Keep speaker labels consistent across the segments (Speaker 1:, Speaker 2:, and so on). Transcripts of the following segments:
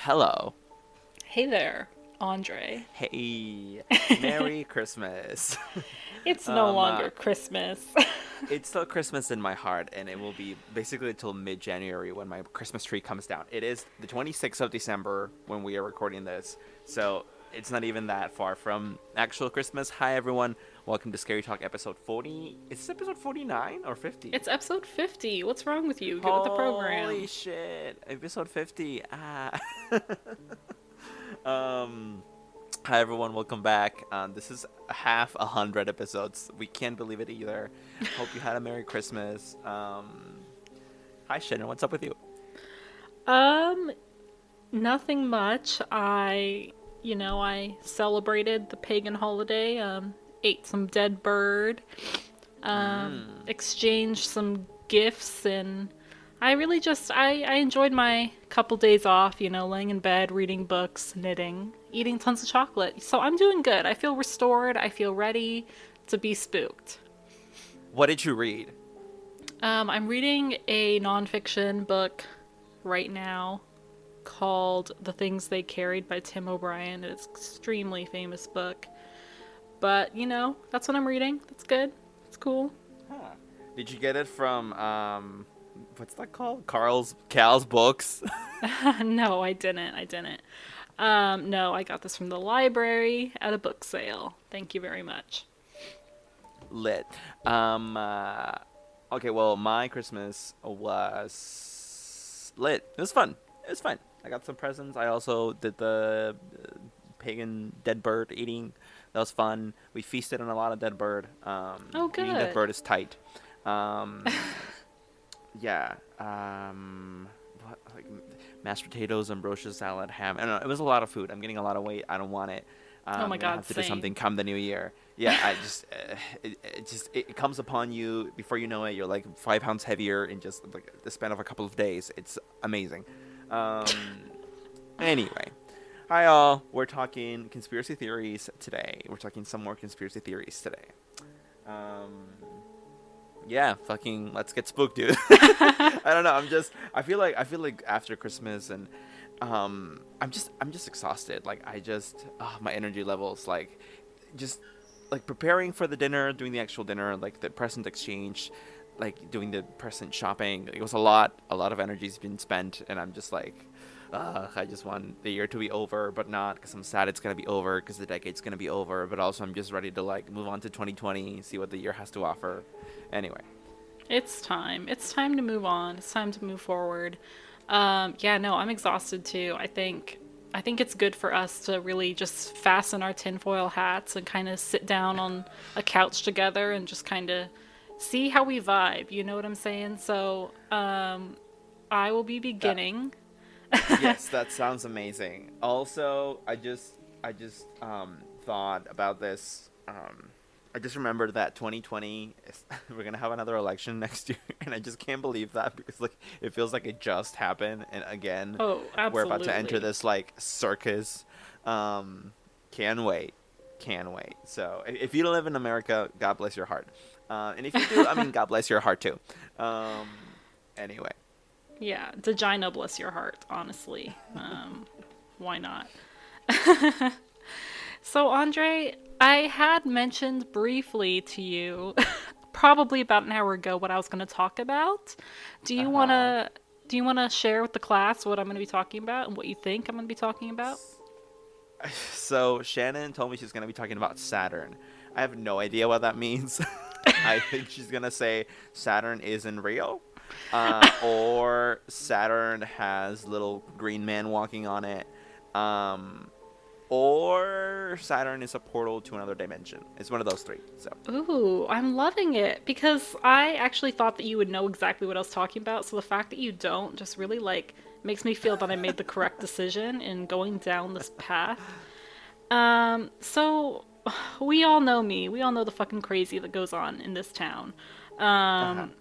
Speaker 1: Hello.
Speaker 2: Hey there, Andre.
Speaker 1: Hey. Merry Christmas.
Speaker 2: It's no
Speaker 1: um, uh,
Speaker 2: longer Christmas.
Speaker 1: it's still Christmas in my heart, and it will be basically until mid-January when my Christmas tree comes down. It is the 26th of December when we are recording this, so it's not even that far from actual Christmas. Hi, everyone. Welcome to Scary Talk episode 40. Is this episode 49 or 50?
Speaker 2: It's episode 50. What's wrong with you? Get with the
Speaker 1: Holy
Speaker 2: program.
Speaker 1: shit. Episode 50. Ah. um... Hi everyone, welcome back. This is half 100 episodes. We can't believe it either. Hope you had a Merry Christmas. Hi Shannon, what's up with you?
Speaker 2: Um, Nothing much. I celebrated the pagan holiday, ate some dead bird, exchanged some gifts, and I really just I enjoyed my couple days off, laying in bed, reading books, knitting, eating tons of chocolate. So I'm doing good. I feel restored. I feel ready to be spooked.
Speaker 1: What did you read?
Speaker 2: I'm reading a nonfiction book right now called The Things They Carried by Tim O'Brien. It's an extremely famous book. But, that's what I'm reading. That's good. It's cool.
Speaker 1: Huh. Did you get it from what's that called? Cal's Books?
Speaker 2: No, I didn't. No, I got this from the library at a book sale. Thank you very much.
Speaker 1: Lit. Um uh, okay, well, my Christmas was lit. It was fun. It was fun. I got some presents. I also did the pagan dead bird eating. That was fun. We feasted on a lot of dead bird.
Speaker 2: Oh,
Speaker 1: Eating dead
Speaker 2: good.
Speaker 1: bird is tight. Um, yeah. Like mashed potatoes, ambrosia salad, ham. I don't know. It was a lot of food. I'm getting a lot of weight. I don't want it.
Speaker 2: Oh my
Speaker 1: I'm gonna
Speaker 2: god,
Speaker 1: have to do something
Speaker 2: same.
Speaker 1: come the new year. Yeah, I just it comes upon you before you know it. You're like 5 pounds heavier in just like the span of a couple of days. It's amazing. Um, anyway, hi all. We're talking conspiracy theories today. We're talking some more conspiracy theories today. Um, yeah, fucking let's get spooked, dude. I don't know. I feel like after Christmas and I'm just exhausted. Like my energy levels just like preparing for the dinner, doing the actual dinner, like the present exchange, like doing the present shopping. It was a lot of energy's been spent, and I'm just like, I just want the year to be over, but not because I'm sad it's gonna be over, because the decade's gonna be over. But also I'm just ready to like move on to 2020, see what the year has to offer. Anyway,
Speaker 2: It's time. It's time to move on. It's time to move forward. Yeah, no, I'm exhausted too. I think it's good for us to really just fasten our tinfoil hats and kind of sit down on a couch together and just kind of see how we vibe. You know what I'm saying? So, I will be
Speaker 1: that
Speaker 2: beginning.
Speaker 1: yes, that sounds amazing. Also, I just thought about this. I just remembered that 2020 is, we're gonna have another election next year, and I just can't believe that because like it feels like it just happened, and again,
Speaker 2: Oh,
Speaker 1: we're about to enter
Speaker 2: absolutely.
Speaker 1: this like circus. Um, can wait, can wait. So if you don't live in America, God bless your heart. And if you do, I mean, God bless your heart too. Um, anyway.
Speaker 2: Yeah, Vagina bless your heart, honestly. Why not? So, Andre, I had mentioned briefly to you, probably about an hour ago, what I was going to talk about. Do
Speaker 1: Uh
Speaker 2: you want
Speaker 1: huh.
Speaker 2: to do you want to share with the class what I'm going to be talking about and what you think I'm going to be talking about?
Speaker 1: So Shannon told me she's gonna be talking about Saturn. I have no idea what that means. I think she's gonna say Saturn isn't real, or Saturn has little green man walking on it, um, or Saturn is a portal to another dimension. It's one of those three. So
Speaker 2: Ooh, I'm loving it because I actually thought that you would know exactly what I was talking about. So the fact that you don't just really like makes me feel that I made the correct decision in going down this path. So we all know me. We all know the fucking crazy that goes on in this town.
Speaker 1: uh huh.
Speaker 2: Um,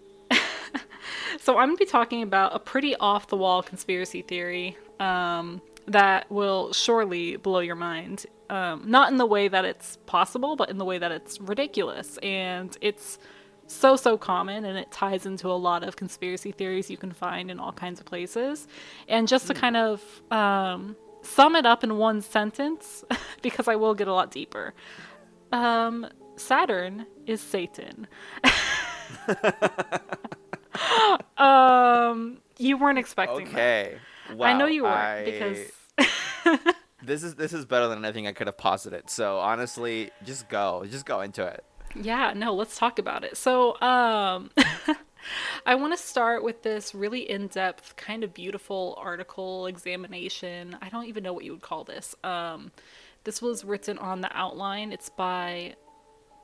Speaker 2: so I'm gonna be talking about a pretty off the wall conspiracy theory that will surely blow your mind. Not in the way that it's possible, but in the way that it's ridiculous. And it's so common, and it ties into a lot of conspiracy theories you can find in all kinds of places. And just to kind of sum it up in one sentence, because I will get a lot deeper, Saturn is Satan. You weren't expecting that.
Speaker 1: Okay.
Speaker 2: I know
Speaker 1: Wow.
Speaker 2: you weren't, because
Speaker 1: This is better than anything I could have posited. So honestly, just go. Just go into it.
Speaker 2: yeah, no, let's talk about it. So, I want to start with this really in-depth, kind of beautiful article examination. I don't even know what you would call this. This was written on the outline. It's by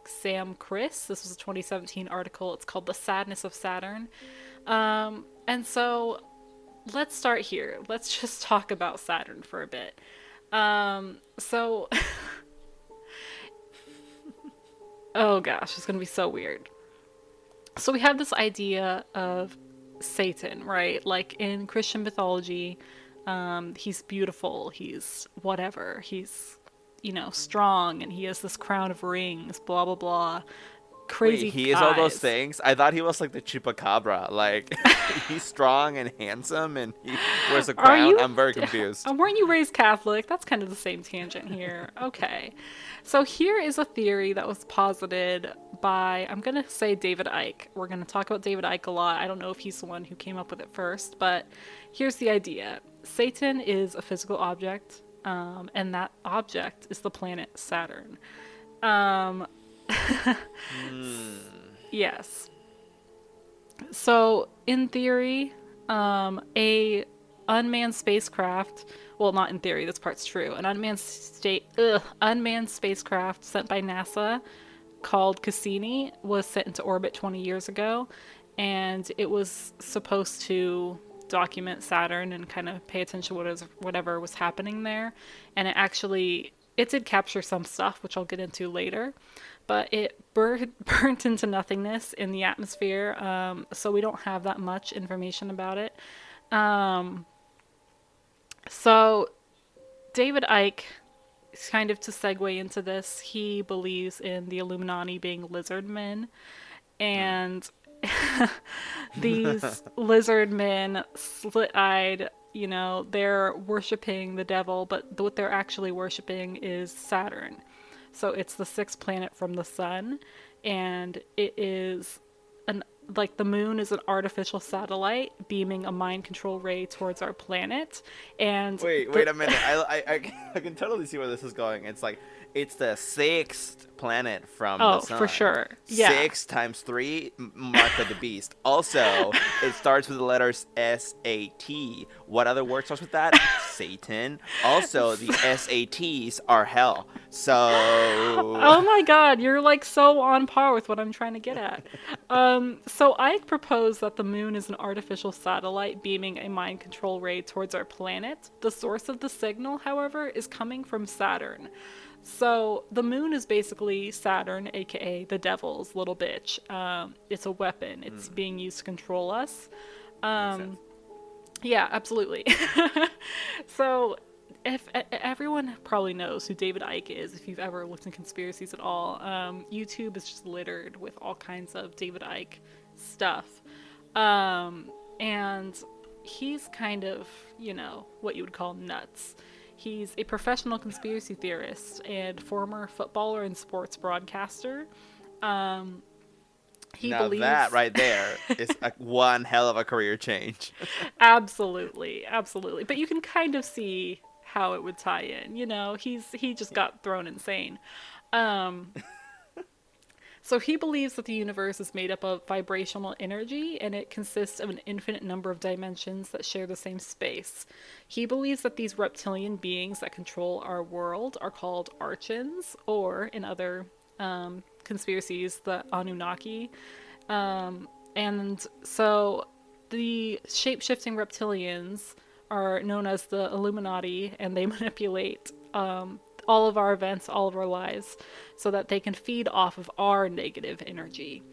Speaker 2: Sam Chris. This was a 2017 article. It's called "The Sadness of Saturn." And so let's start here. Let's just talk about Saturn for a bit. So, oh gosh, it's gonna be so weird. So we have this idea of Satan, right? Like in Christian mythology, he's beautiful, he's whatever, he's, strong, and he has this crown of rings, blah blah blah,
Speaker 1: Wait,
Speaker 2: crazy
Speaker 1: he is all those
Speaker 2: eyes.
Speaker 1: things? I thought he was like the chupacabra. Like he's strong and handsome and he wears a
Speaker 2: Are
Speaker 1: crown.
Speaker 2: you?
Speaker 1: I'm very confused.
Speaker 2: Weren't you raised Catholic? That's kind of the same tangent here. Okay. So here is a theory that was posited by, I'm going to say David Icke. We're going to talk about David Icke a lot. I don't know if he's the one who came up with it first, but here's the idea. Satan is a physical object, and that object is the planet Saturn. Um, yes. So, in theory, a unmanned spacecraft, well, not in theory, this part's true. An unmanned spacecraft sent by NASA called Cassini was sent into orbit 20 years ago, and it was supposed to document Saturn and kind of pay attention to whatever was happening there. And it did capture some stuff, which I'll get into later, but it burnt into nothingness in the atmosphere, so we don't have that much information about it. So David Icke, kind of to segue into this, he believes in the Illuminati being lizard men, and these lizard men, slit-eyed, they're worshiping the devil, but what they're actually worshiping is Saturn. So it's the sixth planet from the sun, and it is like the moon is an artificial satellite beaming a mind control ray towards our planet. And
Speaker 1: Wait a minute. I can totally see where this is going. It's like it's the sixth planet from the sun.
Speaker 2: For sure. Yeah.
Speaker 1: 6 times 3, Mark of the Beast. Also, it starts with the letters S-A-T. What other word starts with that? Satan. Also, the S-A-Ts are hell. So...
Speaker 2: Oh my god, you're like so on par with what I'm trying to get at. So I propose that the moon is an artificial satellite beaming a mind control ray towards our planet. The source of the signal, however, is coming from Saturn. So the moon is basically Saturn, aka the devil's little bitch. It's a weapon. It's being used to control us. Yeah, absolutely. So if everyone probably knows who David Icke is, if you've ever looked in conspiracies at all, YouTube is just littered with all kinds of David Icke stuff. And he's kind of, what you would call nuts. He's a professional conspiracy theorist and former footballer and sports broadcaster. He believes
Speaker 1: that right there is one hell of a career change.
Speaker 2: Absolutely. But you can kind of see how it would tie in. He just got thrown insane. So he believes that the universe is made up of vibrational energy, and it consists of an infinite number of dimensions that share the same space. He believes that these reptilian beings that control our world are called Archons, or in other conspiracies, the Anunnaki. And so the shape-shifting reptilians are known as the Illuminati, and they manipulate all of our events, all of our lives, so that they can feed off of our negative energy.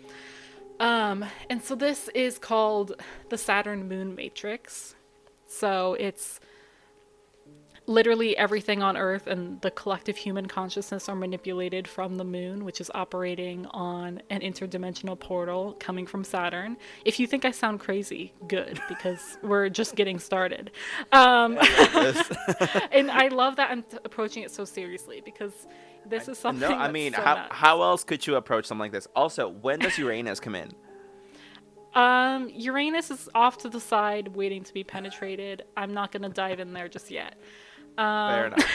Speaker 2: And so this is called the Saturn Moon Matrix. So it's literally everything on Earth and the collective human consciousness are manipulated from the moon, which is operating on an interdimensional portal coming from Saturn. If you think I sound crazy, good, because we're just getting started. Um,
Speaker 1: I love this.
Speaker 2: and I love that I'm approaching it so seriously because this is
Speaker 1: No,
Speaker 2: something
Speaker 1: I
Speaker 2: that's
Speaker 1: mean,
Speaker 2: so
Speaker 1: how
Speaker 2: nuts.
Speaker 1: else could you approach something like this? Also, when does Uranus come in?
Speaker 2: Uranus is off to the side, waiting to be penetrated. I'm not gonna dive in there just yet.
Speaker 1: Fair enough.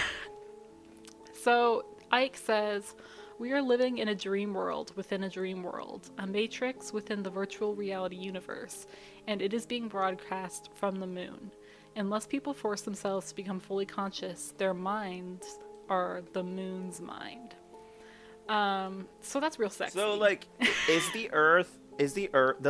Speaker 2: So Ike says, we are living in a dream world within a dream world, a matrix within the virtual reality universe, and it is being broadcast from the moon. Unless people force themselves to become fully conscious, their minds are the moon's mind. So that's real
Speaker 1: So,
Speaker 2: sexy.
Speaker 1: like, does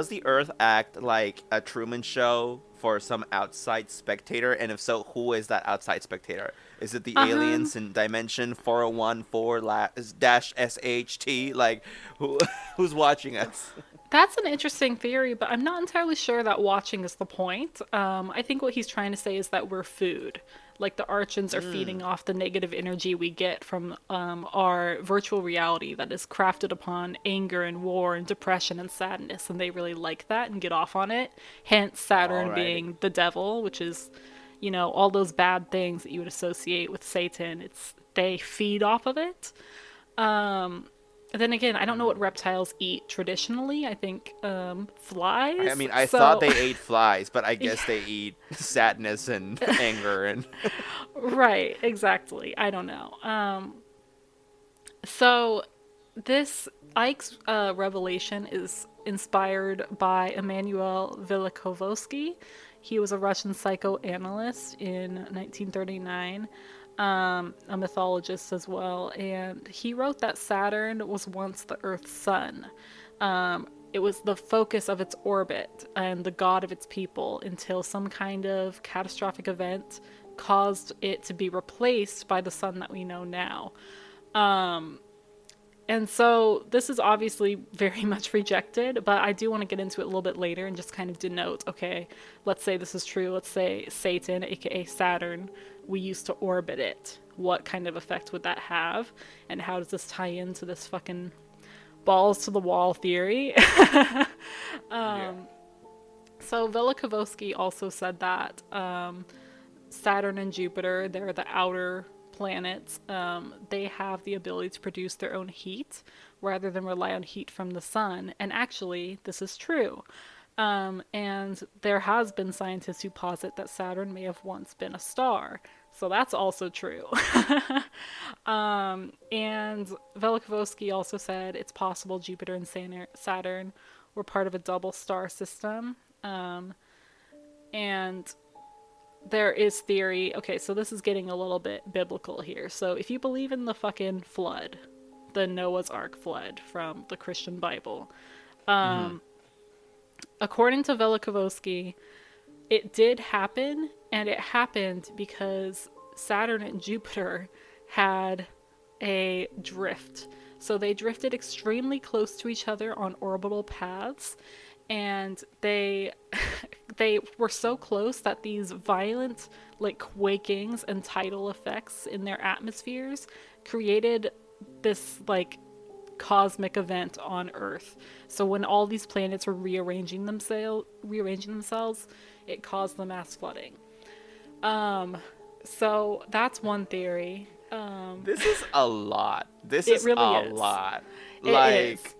Speaker 1: the Earth act like a Truman Show for some outside spectator? And if so, who is that outside spectator? Is it the
Speaker 2: Um,
Speaker 1: aliens in Dimension 4014-SHT? Like, who who's watching us?
Speaker 2: That's an interesting theory, but I'm not entirely sure that watching is the point. I think what he's trying to say is that we're food. Like the Archons are feeding
Speaker 1: Mm,
Speaker 2: off the negative energy we get from our virtual reality that is crafted upon anger and war and depression and sadness, and they really like that and get off on it. Hence, Saturn
Speaker 1: alrighty.
Speaker 2: being the devil, which is, all those bad things that you would associate with Satan. They feed off of it. Then again, I don't know what reptiles eat traditionally. I think
Speaker 1: I
Speaker 2: flies.
Speaker 1: mean, I thought
Speaker 2: So,
Speaker 1: they ate flies, but I
Speaker 2: yeah,
Speaker 1: guess they eat sadness and anger and.
Speaker 2: right, exactly. I don't know. So this Ike's revelation is inspired by Immanuel Velikovsky. He was a Russian psychoanalyst in 1939, a mythologist as well, and he wrote that Saturn was once the Earth's sun. It was the focus of its orbit and the god of its people until some kind of catastrophic event caused it to be replaced by the sun that we know now. And so this is obviously very much rejected, but I do want to get into it a little bit later and just kind of denote, okay, let's say this is true. Let's say Satan, aka Saturn, we used to orbit it. What kind of effect would that have? And how does this tie into this fucking balls to the wall theory?
Speaker 1: Yeah.
Speaker 2: So Velikovsky also said that Saturn and Jupiter, they're the outer planets. They have the ability to produce their own heat rather than rely on heat from the sun. And actually, this is true. And there has been scientists who posit that Saturn may have once been a star. So that's also true. And Velikovsky also said it's possible Jupiter and Saturn were part of a double star system. And there is theory. Okay, so this is getting a little bit biblical here. So if you believe in the fucking flood, the Noah's Ark flood from the Christian Bible,
Speaker 1: Hmm.
Speaker 2: according to Velikovsky, it did happen, and it happened because Saturn and Jupiter had a drift. So they drifted extremely close to each other on orbital paths, and they were so close that these violent like quakings and tidal effects in their atmospheres created this like cosmic event on Earth. So when all these planets were rearranging themselves, it caused the mass flooding. So that's one theory.
Speaker 1: This is a lot. This
Speaker 2: It
Speaker 1: is
Speaker 2: really
Speaker 1: a
Speaker 2: is.
Speaker 1: lot.
Speaker 2: It is.
Speaker 1: Like,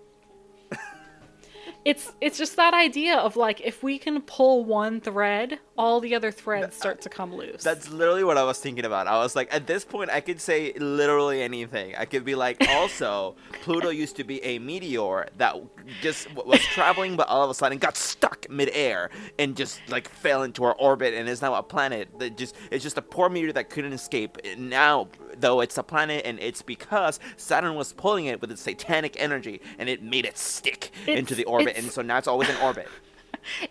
Speaker 2: It's just that idea of like if we can pull one thread, all the other threads start to come loose.
Speaker 1: that's literally what I was thinking about. I was like, at this point, I could say literally anything. I could be like, also, Pluto used to be a meteor that just was traveling, but all of a sudden got stuck midair and just like fell into our orbit and is now a planet that just it's just a poor meteor that couldn't escape. And now, though, it's a planet, and it's because Saturn was pulling it with its satanic energy, and it made it stick into
Speaker 2: It's
Speaker 1: the orbit, and
Speaker 2: it's
Speaker 1: so now it's always in orbit.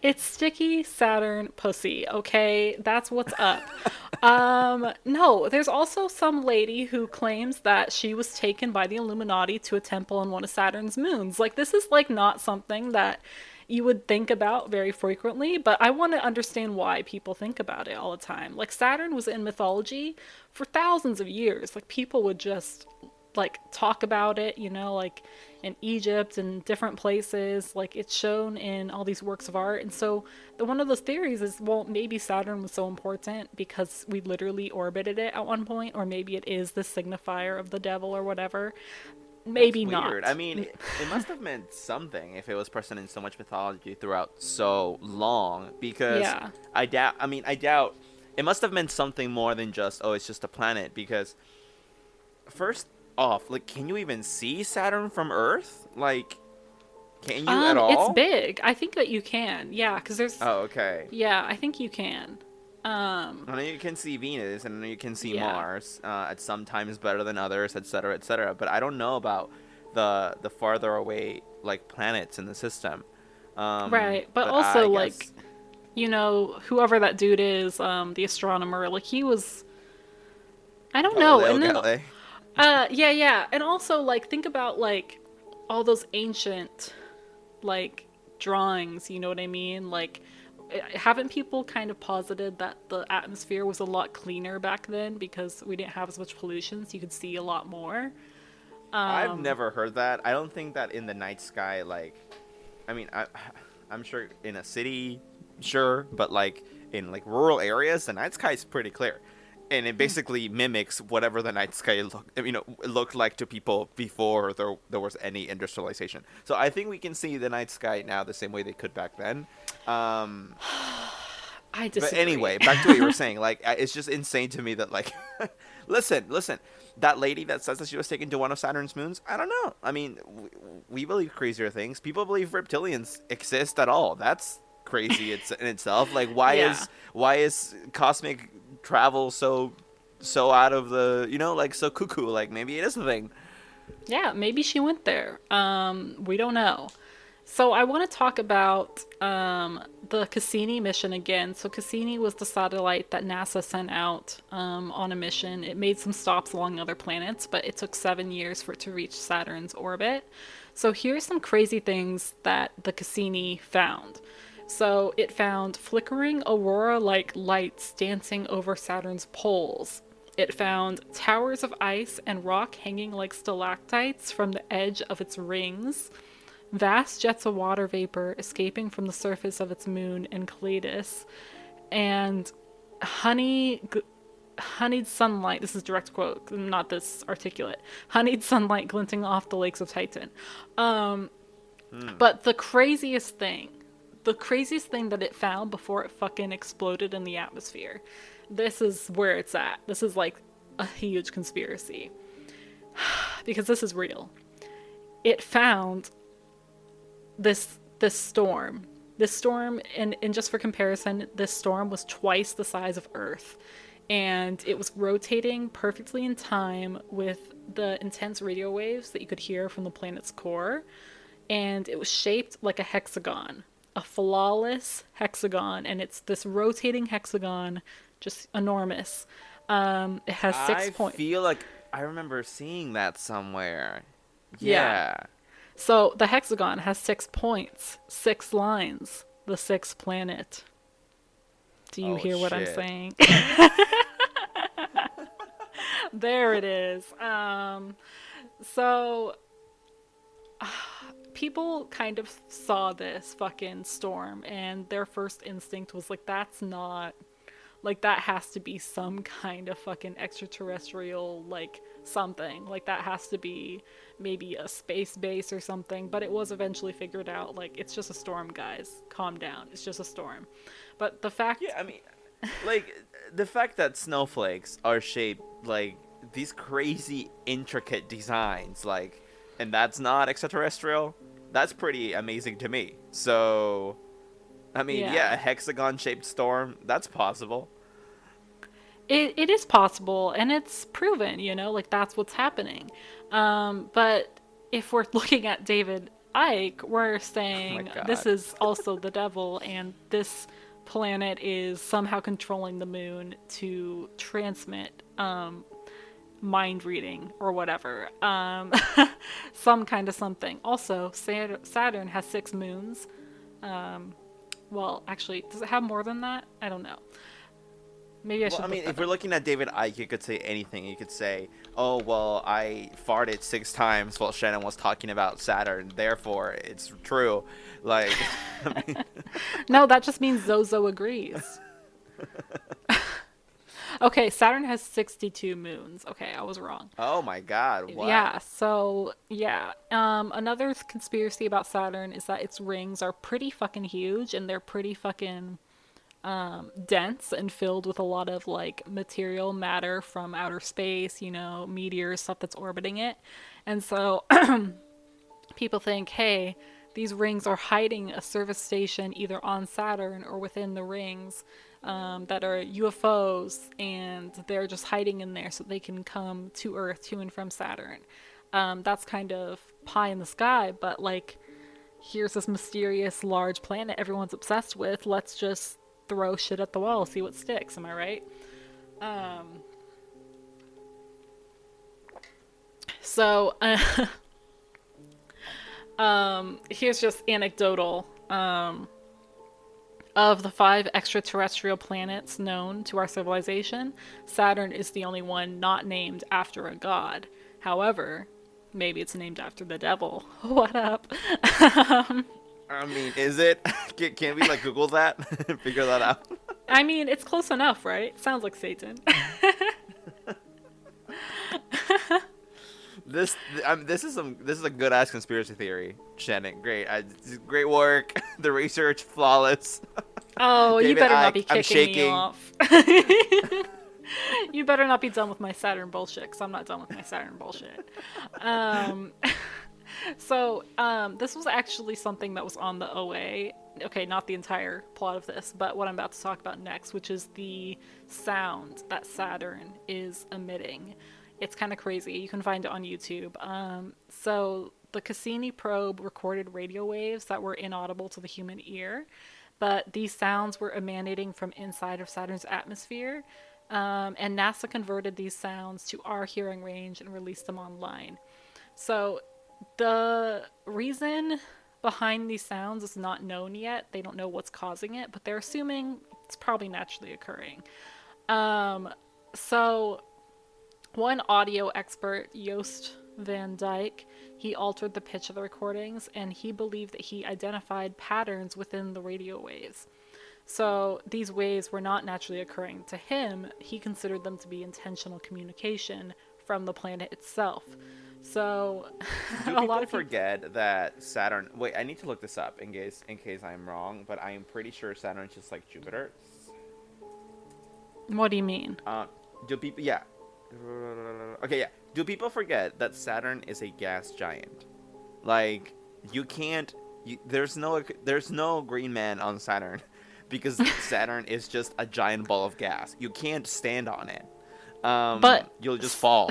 Speaker 2: it's sticky Saturn pussy, okay? That's what's up. No, there's also some lady who claims that she was taken by the Illuminati to a temple on one of Saturn's moons. Like this is like not something that you would think about very frequently, but I want to understand why people think about it all the time. Like Saturn was in mythology for thousands of years. Like people would just like talk about it, like in Egypt and different places. Like it's shown in all these works of art. And so one of those theories is, well, maybe Saturn was so important because we literally orbited it at one point, or maybe it is the signifier of the devil or whatever.
Speaker 1: That's
Speaker 2: Maybe
Speaker 1: weird. I
Speaker 2: not.
Speaker 1: mean, it must have meant something if it was present in so much mythology throughout so long. Because
Speaker 2: Yeah.
Speaker 1: I doubt. I mean, I doubt. It must have meant something more than just, oh, it's just a planet. Because first off, like, can you even see Saturn from Earth? Like, can you at
Speaker 2: It's
Speaker 1: all?
Speaker 2: big. I think that you can. Yeah, because there's.
Speaker 1: Oh, okay.
Speaker 2: Yeah, I think you can.
Speaker 1: I know you can see Venus, and I know you can see
Speaker 2: Yeah.
Speaker 1: Mars. At sometimes better than others, etc., etc. But I don't know about the farther away like planets in the system.
Speaker 2: Right. But
Speaker 1: But I
Speaker 2: also, like,
Speaker 1: guess
Speaker 2: whoever that dude is, the astronomer, like, he was. I don't know.
Speaker 1: Galileo
Speaker 2: And then,
Speaker 1: Galilei.
Speaker 2: yeah, yeah. And also, like, think about, like, all those ancient, like, drawings, you know what I mean? Like, haven't people kind of posited that the atmosphere was a lot cleaner back then because we didn't have as much pollution, so you could see a lot more?
Speaker 1: I've never heard that. I don't think that in the night sky, like, I mean, I'm sure in a city, sure, but like in like rural areas, the night sky is pretty clear, and it basically mimics whatever the night sky looked like to people before there was any industrialization. So I think we can see the night sky now the same way they could back then. Um,
Speaker 2: I
Speaker 1: but
Speaker 2: disagree.
Speaker 1: anyway, back to what you were saying. Like, it's just insane to me that like, listen, that lady that says that she was taken to one of Saturn's moons. I don't know. I mean, we believe crazier things. People believe reptilians exist at all. That's crazy in itself. Like,
Speaker 2: Yeah.
Speaker 1: why is cosmic travel so out of the like so cuckoo? Like maybe it is a thing.
Speaker 2: Yeah, maybe she went there. We don't know. So I want to talk about the Cassini mission again. So Cassini was the satellite that NASA sent out on a mission. It made some stops along other planets, but it took 7 years for it to reach Saturn's orbit. So here's some crazy things that the Cassini found. So it found flickering aurora-like lights dancing over Saturn's poles. It found towers of ice and rock hanging like stalactites from the edge of its rings, vast jets of water vapor escaping from the surface of its moon Enceladus, and honey honeyed sunlight. This is direct quote, not this articulate. Honeyed sunlight glinting off the lakes of Titan.
Speaker 1: Hmm.
Speaker 2: But the craziest thing that it found before it fucking exploded in the atmosphere. This is where it's at. This is like a huge conspiracy because this is real. It found this storm. This storm, and just for comparison, this storm was twice the size of Earth, and it was rotating perfectly in time with the intense radio waves that you could hear from the planet's core, and it was shaped like a hexagon, a flawless hexagon, and it's this rotating hexagon, just enormous. It has six
Speaker 1: I
Speaker 2: points.
Speaker 1: feel like I remember seeing that somewhere.
Speaker 2: Yeah.
Speaker 1: Yeah.
Speaker 2: So the hexagon has 6 points, 6 lines, the sixth planet. Do you
Speaker 1: Oh
Speaker 2: hear what I'm
Speaker 1: shit.
Speaker 2: saying? There it is. So people kind of saw this fucking storm, and their first instinct was like, that's not. Like, that has to be some kind of fucking extraterrestrial, like, something. Like, that has to be maybe a space base or something. But it was eventually figured out, like, it's just a storm, guys. Calm down. It's just a storm. But the fact.
Speaker 1: Yeah, I mean, like the fact that snowflakes are shaped like these crazy intricate designs, like, and that's not extraterrestrial. That's pretty amazing to me. So, I mean, yeah,
Speaker 2: Yeah.
Speaker 1: a hexagon-shaped storm, that's possible.
Speaker 2: It is possible, and it's proven, like, that's what's happening. But if we're looking at David Icke, we're
Speaker 1: Oh my
Speaker 2: saying this
Speaker 1: god.
Speaker 2: is also the devil, and this planet is somehow controlling the moon to transmit mind reading or whatever. Some kind of something. Also, Saturn has 6 moons. Well, actually, does it have more than that? I don't know. Maybe I
Speaker 1: Well,
Speaker 2: should
Speaker 1: I
Speaker 2: look
Speaker 1: mean,
Speaker 2: that
Speaker 1: if we're
Speaker 2: up.
Speaker 1: looking at David Icke, you could say anything. You could say, "Oh, well, I farted 6 times while Shannon was talking about Saturn, therefore it's true." Like, I mean,
Speaker 2: No, that just means Zozo agrees. Okay, Saturn has 62 moons. Okay, I was wrong.
Speaker 1: oh my God, what?
Speaker 2: Yeah, so yeah. Another conspiracy about Saturn is that its rings are pretty fucking huge and they're pretty fucking dense and filled with a lot of like material matter from outer space, meteors, stuff that's orbiting it. And so people think, hey, these rings are hiding a service station either on Saturn or within the rings that are UFOs, and they're just hiding in there so they can come to Earth to and from Saturn. That's kind of pie in the sky, but like, here's this mysterious large planet everyone's obsessed with. Let's just throw shit at the wall, see what sticks. Am I right? So, here's just anecdotal. Of the 5 extraterrestrial planets known to our civilization, Saturn is the only one not named after a god. However, maybe it's named after the devil. What up?
Speaker 1: I mean, is it? Can we like Google that, figure that out?
Speaker 2: I mean, it's close enough, right? Sounds like Satan.
Speaker 1: This is a good ass conspiracy theory, Shannon. Great, great work. The research flawless.
Speaker 2: Oh, you
Speaker 1: David
Speaker 2: better not
Speaker 1: Icke,
Speaker 2: be
Speaker 1: I'm
Speaker 2: kicking me
Speaker 1: shaking.
Speaker 2: off. You better not be done with my Saturn bullshit, because I'm not done with my Saturn bullshit. Um, this was actually something that was on the OA. Okay, not the entire plot of this, but what I'm about to talk about next, which is the sound that Saturn is emitting. It's kind of crazy. You can find it on YouTube. So the Cassini probe recorded radio waves that were inaudible to the human ear, but these sounds were emanating from inside of Saturn's atmosphere. And NASA converted these sounds to our hearing range and released them online. So the reason behind these sounds is not known yet. They don't know what's causing it, but they're assuming it's probably naturally occurring. So one audio expert, Joost van Dyke, he altered the pitch of the recordings and he believed that he identified patterns within the radio waves. So these waves were not naturally occurring to him. He considered them to be intentional communication from the planet itself. So
Speaker 1: Do
Speaker 2: a
Speaker 1: people
Speaker 2: lot of people...
Speaker 1: forget that Saturn? Wait, I need to look this up in case I'm wrong, but I am pretty sure Saturn is just like Jupiter.
Speaker 2: What do you mean?
Speaker 1: Do people? Yeah. Okay, yeah. Do people forget that Saturn is a gas giant? Like, you can't. There's no green man on Saturn, because Saturn is just a giant ball of gas. You can't stand on it.
Speaker 2: But
Speaker 1: You'll just fall.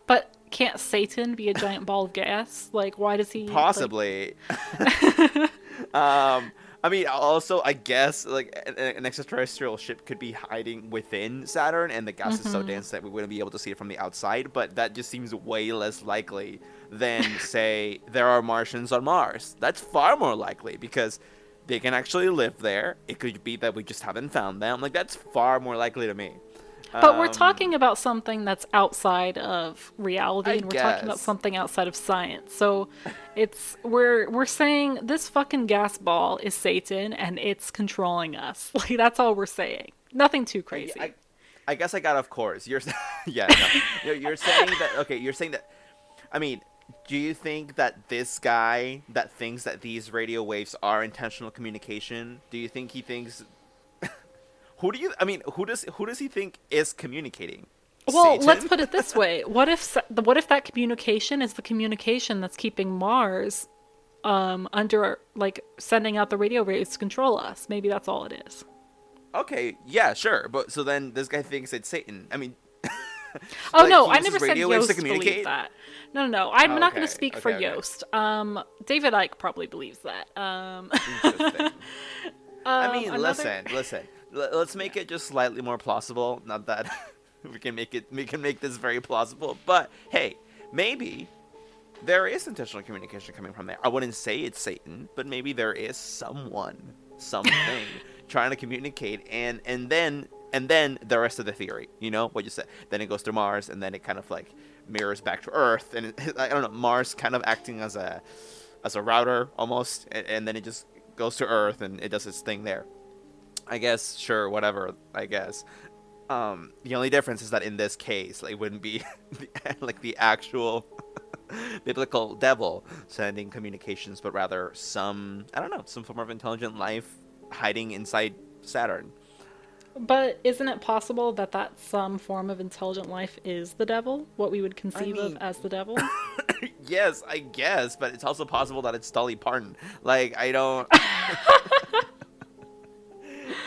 Speaker 2: But can't Satan be a giant ball of gas? Like, why does he...
Speaker 1: Possibly. I mean, also, I guess like an extraterrestrial ship could be hiding within Saturn, and the gas is so dense that we wouldn't be able to see it from the outside. But that just seems way less likely than, say, there are Martians on Mars. That's far more likely because they can actually live there. It could be that we just haven't found them. Like, that's far more likely to me.
Speaker 2: But we're talking about something that's outside of reality, and we're talking about
Speaker 1: guess.
Speaker 2: something outside of science. So we're saying this fucking gas ball is Satan and it's controlling us. Like, that's all we're saying. Nothing too crazy.
Speaker 1: I guess I got off course. Yeah, no. You're saying that. Okay, you're saying that. I mean, do you think that this guy that thinks that these radio waves are intentional communication? Do you think he thinks? Who does he think is communicating?
Speaker 2: Well,
Speaker 1: Satan?
Speaker 2: let's put it this way. What if that communication is the communication that's keeping Mars under, like, sending out the radio waves to control us? Maybe that's all it is.
Speaker 1: Okay, yeah, sure. But so then this guy thinks it's Satan. I mean,
Speaker 2: Oh,
Speaker 1: like,
Speaker 2: no,
Speaker 1: he
Speaker 2: I
Speaker 1: uses
Speaker 2: never said
Speaker 1: radio waves to
Speaker 2: Yost believes
Speaker 1: communicate?
Speaker 2: that. No. I'm not going to
Speaker 1: Okay,
Speaker 2: speak for
Speaker 1: okay.
Speaker 2: Yost. David Icke probably believes that.
Speaker 1: Interesting. I mean,
Speaker 2: Another...
Speaker 1: listen. Let's make it just slightly more plausible. Not that we can make this very plausible, but hey, maybe there is intentional communication coming from there. I wouldn't say it's Satan, but maybe there is someone, something trying to communicate, and then the rest of the theory, what you said. Then it goes to Mars, and then it kind of like mirrors back to Earth, and I don't know, Mars kind of acting as a router almost, and then it just goes to Earth and it does its thing there. I guess, sure, whatever. I guess. The only difference is that in this case, like, it wouldn't be like the actual biblical devil sending communications, but rather I don't know, some form of intelligent life hiding inside Saturn.
Speaker 2: But isn't it possible that that some form of intelligent life is the devil? What we would
Speaker 1: I
Speaker 2: conceive of
Speaker 1: mean,
Speaker 2: as the devil?
Speaker 1: yes, I guess, but it's also possible that it's Dolly Parton. Like, I don't.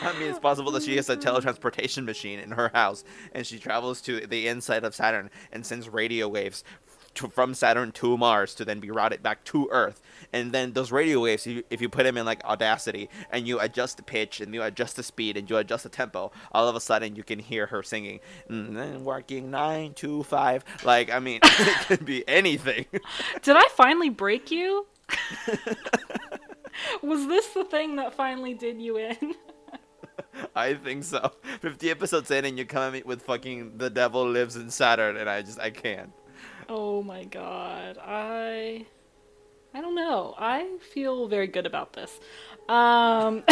Speaker 1: I mean, it's possible that she has a teletransportation machine in her house, and she travels to the inside of Saturn and sends radio waves from Saturn to Mars to then be routed back to Earth. And then those radio waves, if you put them in like Audacity and you adjust the pitch and you adjust the speed and you adjust the tempo, all of a sudden you can hear her singing, working 9 to 5. Like, I mean, it could be anything.
Speaker 2: Did I finally break you? Was this the thing that finally did you in?
Speaker 1: I think so. 50 episodes in and you come at me with fucking the devil lives in Saturn, and I can't.
Speaker 2: Oh my god. I don't know. I feel very good about this. Um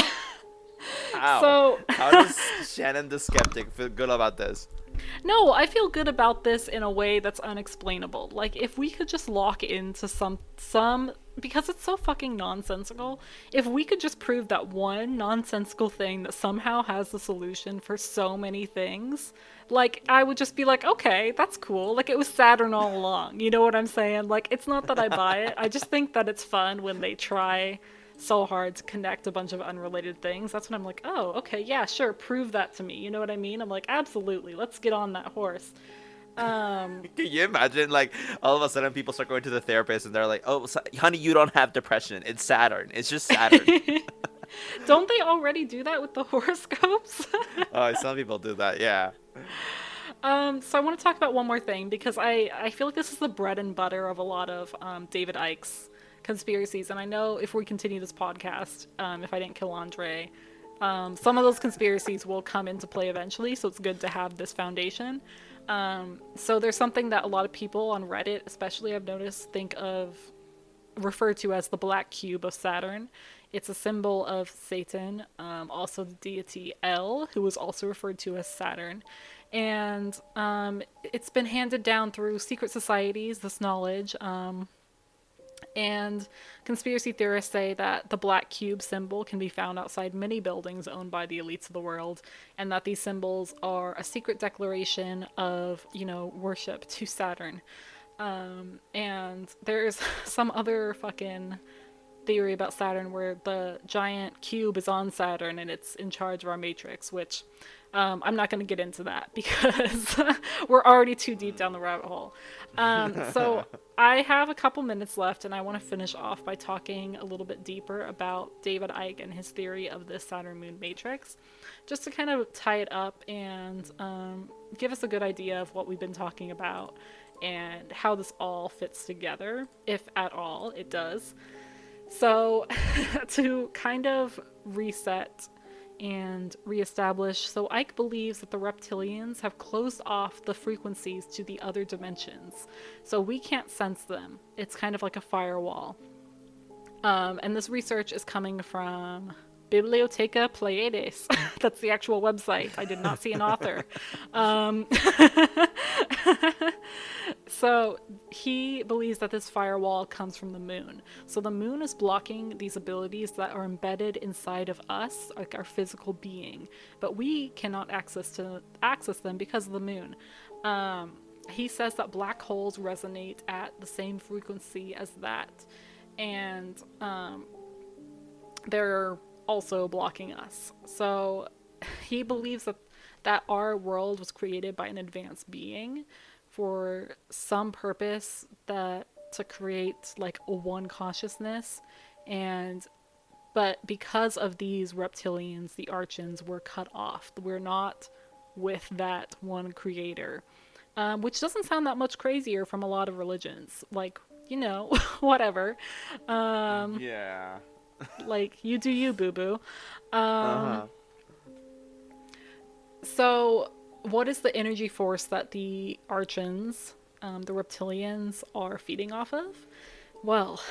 Speaker 1: How?
Speaker 2: so
Speaker 1: How does Shannon the skeptic feel good about this?
Speaker 2: No, I feel good about this in a way that's unexplainable. Like, if we could just lock into some because it's so fucking nonsensical, if we could just prove that one nonsensical thing that somehow has the solution for so many things, like, I would just be like, okay, that's cool. Like, it was Saturn all along. You know what I'm saying? Like, it's not that I buy it. I just think that it's fun when they try so hard to connect a bunch of unrelated things. That's when I'm like, oh, okay, yeah, sure, prove that to me. You know what I mean? I'm like, absolutely, let's get on that horse.
Speaker 1: Can you imagine, like, all of a sudden people start going to the therapist and they're like, oh, honey, you don't have depression. It's Saturn. It's just Saturn.
Speaker 2: Don't they already do that with the horoscopes?
Speaker 1: Oh, some people do that, yeah.
Speaker 2: So I want to talk about one more thing because I feel like this is the bread and butter of a lot of David Icke's conspiracies. And I know if we continue this podcast, if I didn't kill Andre, some of those conspiracies will come into play eventually. So it's good to have this foundation. So there's something that a lot of people on Reddit, especially I've noticed, refer to as the black cube of Saturn. It's a symbol of Satan, also the deity El, who was also referred to as Saturn. And it's been handed down through secret societies, this knowledge. And conspiracy theorists say that the black cube symbol can be found outside many buildings owned by the elites of the world, and that these symbols are a secret declaration of, worship to Saturn. And there's some other fucking theory about Saturn where the giant cube is on Saturn and it's in charge of our matrix, which I'm not going to get into that because we're already too deep down the rabbit hole. So I have a couple minutes left, and I want to finish off by talking a little bit deeper about David Icke and his theory of the Saturn moon matrix, just to kind of tie it up and give us a good idea of what we've been talking about and how this all fits together, if at all it does. So to kind of reset and reestablish, so Icke believes that the reptilians have closed off the frequencies to the other dimensions, so we can't sense them. It's kind of like a firewall. And this research is coming from Biblioteca Pleiades. That's the actual website. I did not see an author. So he believes that this firewall comes from the moon. So the moon is blocking these abilities that are embedded inside of us, like our physical being, but we cannot access them because of the moon. He says that black holes resonate at the same frequency as that, and they're also blocking us. So he believes that our world was created by an advanced being for some purpose, that to create like a one consciousness, but because of these reptilians, the Archons, were cut off. We're not with that one creator, which doesn't sound that much crazier from a lot of religions. Like, whatever. Um,
Speaker 1: Yeah.
Speaker 2: like, you do you, boo boo. Um,
Speaker 1: Uh-huh.
Speaker 2: so, what is the energy force that the Archons, the reptilians, are feeding off of? Well,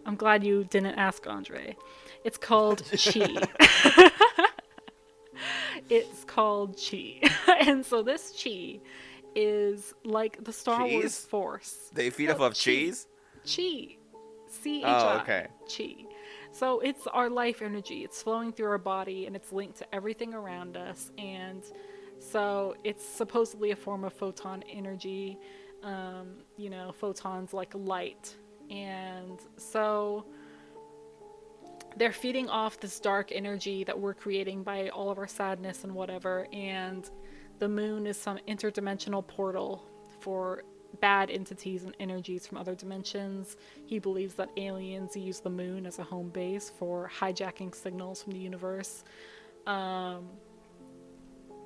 Speaker 2: I'm glad you didn't ask, Andre. It's called chi. It's called chi. And so this chi is like the Star Wars
Speaker 1: Cheese?
Speaker 2: Force.
Speaker 1: They feed
Speaker 2: No,
Speaker 1: off of
Speaker 2: chi.
Speaker 1: cheese?
Speaker 2: Chi.
Speaker 1: Oh,
Speaker 2: CHI.
Speaker 1: okay.
Speaker 2: Chi. So it's our life energy. It's flowing through our body and it's linked to everything around us. And so it's supposedly a form of photon energy. Photons like light. And so they're feeding off this dark energy that we're creating by all of our sadness and whatever. And the moon is some interdimensional portal for bad entities and energies from other dimensions. He believes that aliens use the moon as a home base for hijacking signals from the universe.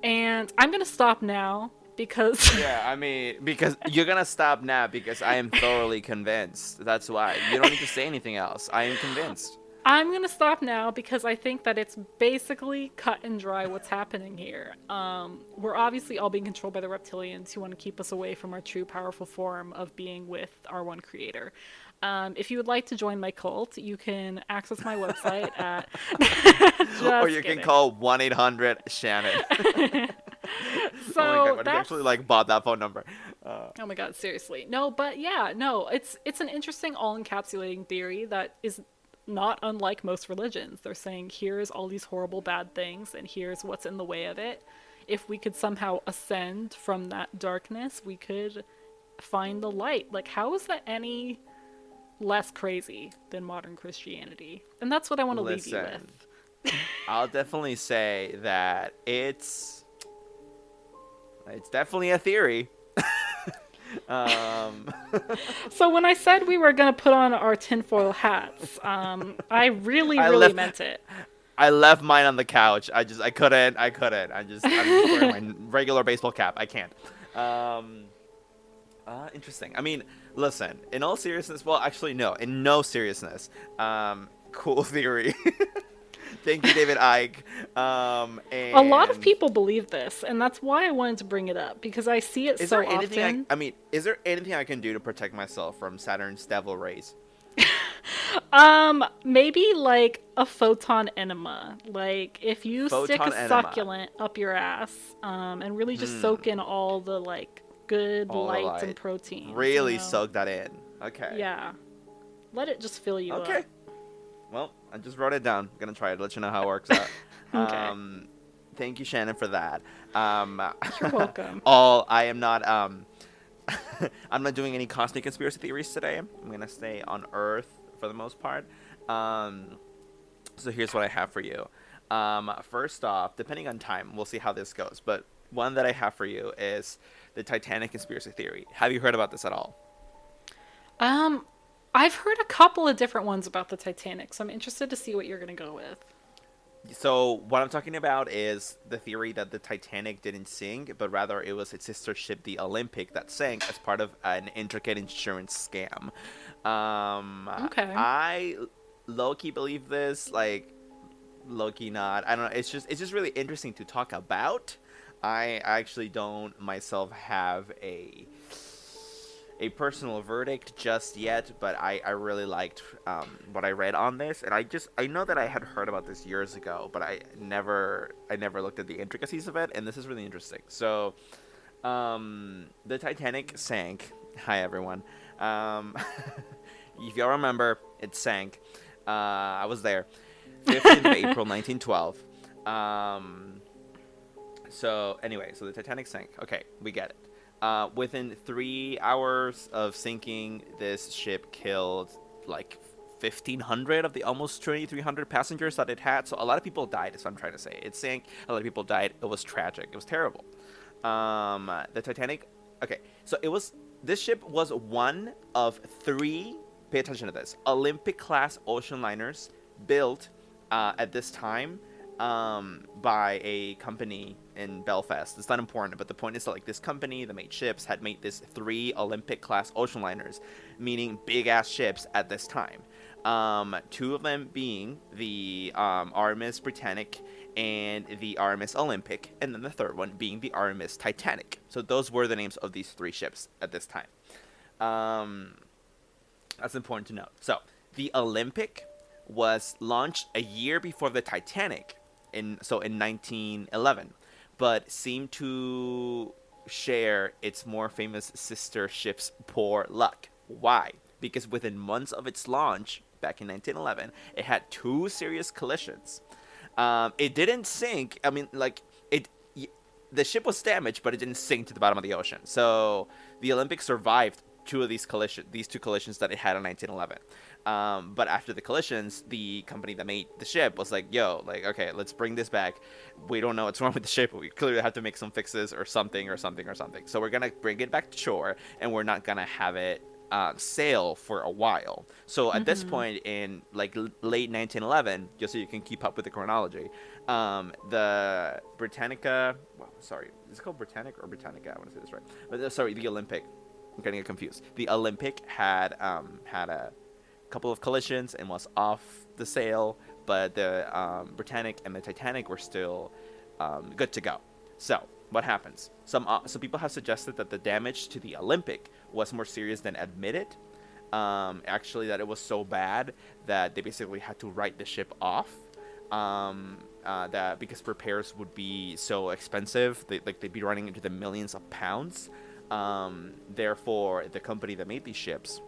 Speaker 2: And I'm going to stop now because
Speaker 1: Yeah, I mean, because you're gonna stop now because I am thoroughly convinced. That's why. You don't need to say anything else. I am convinced.
Speaker 2: I'm gonna stop now because I think that it's basically cut and dry what's happening here. We're obviously all being controlled by the reptilians who want to keep us away from our true powerful form of being with our one creator. If you would like to join my cult, you can access my website at.
Speaker 1: Or
Speaker 2: Just
Speaker 1: you can
Speaker 2: kidding.
Speaker 1: call 1-800-Shannon. Oh my god,
Speaker 2: So
Speaker 1: what if you
Speaker 2: that's
Speaker 1: actually like bought that phone number?
Speaker 2: oh my god, seriously. No, but yeah, no, it's an interesting all-encapsulating theory that is not unlike most religions. They're saying here's all these horrible bad things and here's what's in the way of it. If we could somehow ascend from that darkness, we could find the light. Like, how is that any less crazy than modern Christianity? And that's what I want to leave you
Speaker 1: Listen,
Speaker 2: with.
Speaker 1: I'll definitely say that it's definitely a theory. um
Speaker 2: So when I said we were going to put on our tinfoil hats, I really,
Speaker 1: I
Speaker 2: really
Speaker 1: left
Speaker 2: meant it.
Speaker 1: I left mine on the couch. I couldn't. I'm just wearing my regular baseball cap. I can't. Um Interesting. I mean, listen, in all seriousness, well, actually no, in no seriousness. Cool theory. Thank you, David Icke.
Speaker 2: A lot of
Speaker 1: And
Speaker 2: people believe this, and that's why I wanted to bring it up because I see it
Speaker 1: is
Speaker 2: so
Speaker 1: there anything
Speaker 2: often.
Speaker 1: I mean, is there anything I can do to protect myself from Saturn's devil rays?
Speaker 2: Maybe like a photon enema. Like if you stick a
Speaker 1: Photon enema.
Speaker 2: succulent up your ass, and really just soak
Speaker 1: Hmm.
Speaker 2: in all the like good
Speaker 1: All the
Speaker 2: light and
Speaker 1: light.
Speaker 2: proteins,
Speaker 1: Really soak that in. Okay.
Speaker 2: Yeah. Let it just fill you
Speaker 1: Okay.
Speaker 2: up.
Speaker 1: Well, I just wrote it down. I'm gonna try it. Let you know how it works out.
Speaker 2: Okay.
Speaker 1: Um, Thank you, Shannon, for that. Um,
Speaker 2: You're welcome.
Speaker 1: all I am not. I'm not doing any cosmic conspiracy theories today. I'm gonna stay on Earth for the most part. Um, so here's what I have for you. First off, depending on time, we'll see how this goes. But one that I have for you is the Titanic conspiracy theory. Have you heard about this at all?
Speaker 2: Um, I've heard a couple of different ones about the Titanic, so I'm interested to see what you're gonna go with.
Speaker 1: So what I'm talking about is the theory that the Titanic didn't sink, but rather it was its sister ship, the Olympic, that sank as part of an intricate insurance scam.
Speaker 2: Okay.
Speaker 1: I low key believe this, like low key not. I don't know. It's just really interesting to talk about. I actually don't myself have a personal verdict just yet, but I really liked what I read on this, and I know that I had heard about this years ago, but I never looked at the intricacies of it, and this is really interesting. So, the Titanic sank. Hi everyone. Um, if y'all remember, it sank. I was there, 15th of April 1912. Um, so anyway, so the Titanic sank. Okay, we get it. Within 3 hours of sinking, this ship killed like 1,500 of the almost 2,300 passengers that it had. So a lot of people died, is what I'm trying to say. It sank. A lot of people died. It was tragic. It was terrible. The Titanic. Okay, so this ship was one of three. Pay attention to this. Olympic class ocean liners built at this time by a company in Belfast. It's not important, but the point is that like this company that made ships had made this 3 Olympic class ocean liners, meaning big ass ships at this time. 2 of them being the RMS Britannic and the RMS Olympic, and then the third one being the RMS Titanic. So those were the names of these 3 ships at this time. That's important to note. So the Olympic was launched a year before the Titanic, in 1911, but seemed to share its more famous sister ship's poor luck. Why? Because within months of its launch back in 1911, it had 2 serious collisions. It didn't sink. I mean, like the ship was damaged, but it didn't sink to the bottom of the ocean. So the Olympic survived 2 of these 2 collisions that it had in 1911. But after the collisions, the company that made the ship was like, yo, like, okay, let's bring this back. We don't know what's wrong with the ship, but we clearly have to make some fixes or something. So we're going to bring it back to shore, and we're not going to have it sail for a while. So at this point in like late 1911, just so you can keep up with the chronology, the Britannica, well, sorry, is it called Britannic or Britannica? I want to say this right. But sorry, the Olympic. I'm getting it confused. The Olympic had a couple of collisions and was off the sail, but the Britannic and the Titanic were still good to go. So what happens? Some people have suggested that the damage to the Olympic was more serious than admitted. Actually, that it was so bad that they basically had to write the ship off. That because repairs would be so expensive, they'd be running into the millions of pounds. Therefore, the company that made these ships,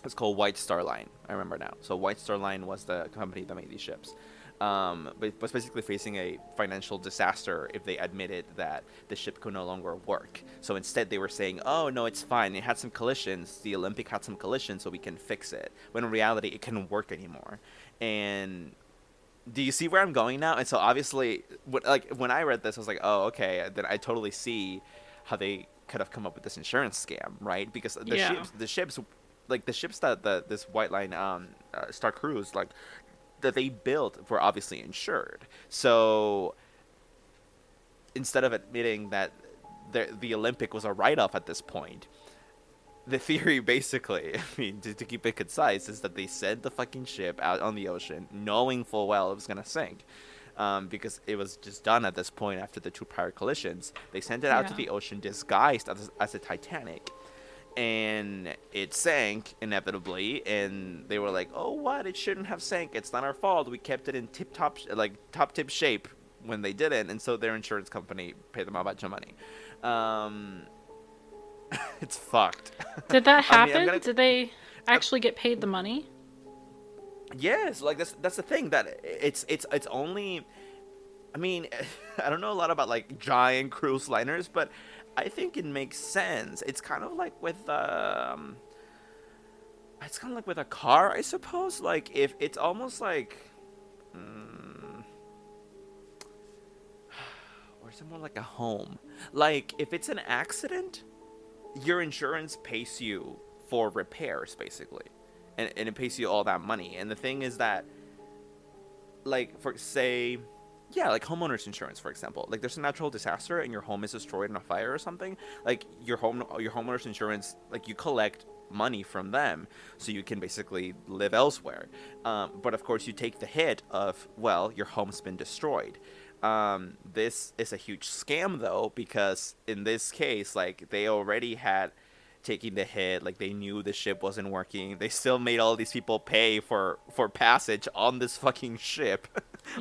Speaker 1: it's called White Star Line. I remember now. So White Star Line was the company that made these ships. But was basically facing a financial disaster if they admitted that the ship could no longer work. So instead they were saying, oh, no, it's fine. It had some collisions. The Olympic had some collisions, so we can fix it. When in reality, it couldn't work anymore. And do you see where I'm going now? And so obviously, when I read this, I was like, oh, okay. Then I totally see how they could have come up with this insurance scam, right? Because the ships that this White Line Star Cruise, like, that they built were obviously insured. So instead of admitting that the Olympic was a write-off at this point, the theory basically, I mean, to keep it concise, is that they sent the fucking ship out on the ocean knowing full well it was going to sink. Because it was just done at this point after the 2 prior collisions. They sent it out to the ocean disguised as a Titanic. And it sank inevitably, and they were like, oh, what? It shouldn't have sank. It's not our fault. We kept it in top tip shape when they didn't. And so their insurance company paid them a bunch of money. It's fucked.
Speaker 2: Did that happen? Did they actually get paid the money?
Speaker 1: Yes, like that's the thing, that it's only, I mean, I don't know a lot about like giant cruise liners, but I think it makes sense. It's kind of like with a car, I suppose. Like if it's almost like, or is it more like a home? Like if it's an accident, your insurance pays you for repairs basically. And it pays you all that money. And the thing is that, like, for say, like homeowners insurance, for example. Like, there's a natural disaster and your home is destroyed in a fire or something. Like, your homeowners insurance, like, you collect money from them so you can basically live elsewhere. But of course, you take the hit of, well, your home's been destroyed. This is a huge scam, though, because in this case, like, they already had taking the hit, like they knew the ship wasn't working. They still made all these people pay for passage on this fucking ship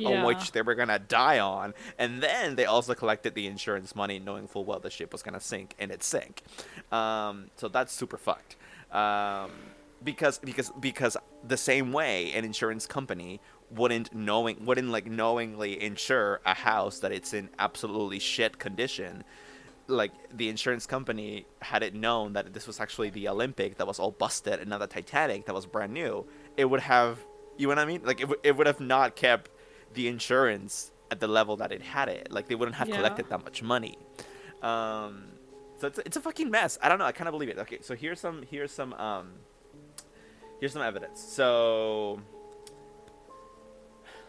Speaker 1: on which they were gonna die on, and then they also collected the insurance money knowing full well the ship was gonna sink, and it sank. So that's super fucked. Because the same way an insurance company wouldn't knowingly insure a house that it's in absolutely shit condition. Like, the insurance company, had it known that this was actually the Olympic that was all busted and not the Titanic that was brand new, it would have, you know what I mean? Like, it would have not kept the insurance at the level that it had it. Like, they wouldn't have collected that much money. So it's a fucking mess. I don't know. I kind of believe it. Okay, so here's some evidence. So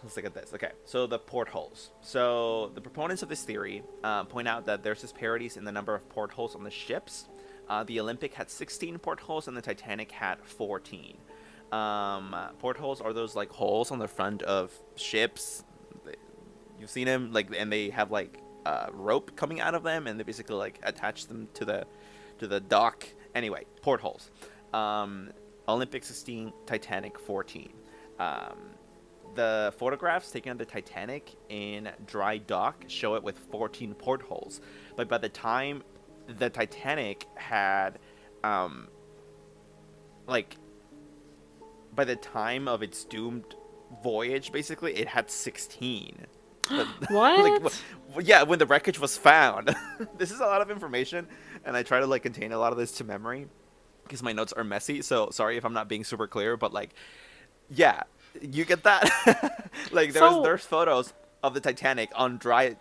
Speaker 1: let's look at this. Okay, so the portholes. So the proponents of this theory point out that there's disparities in the number of portholes on the ships. The Olympic had 16 portholes, and the Titanic had 14. Portholes are those like holes on the front of ships. You've seen them, like, and they have like rope coming out of them, and they basically like attach them to the dock. Anyway, portholes. Olympic 16, Titanic 14. Um, the photographs taken of the Titanic in dry dock show it with 14 portholes, but by the time the Titanic had, like, by the time of its doomed voyage, basically, it had 16. But, like,
Speaker 2: What?
Speaker 1: yeah, when the wreckage was found. This is a lot of information, and I try to like contain a lot of this to memory because my notes are messy. So sorry if I'm not being super clear, but like, yeah, you get that. Like,
Speaker 2: So,
Speaker 1: there's photos of the Titanic on dry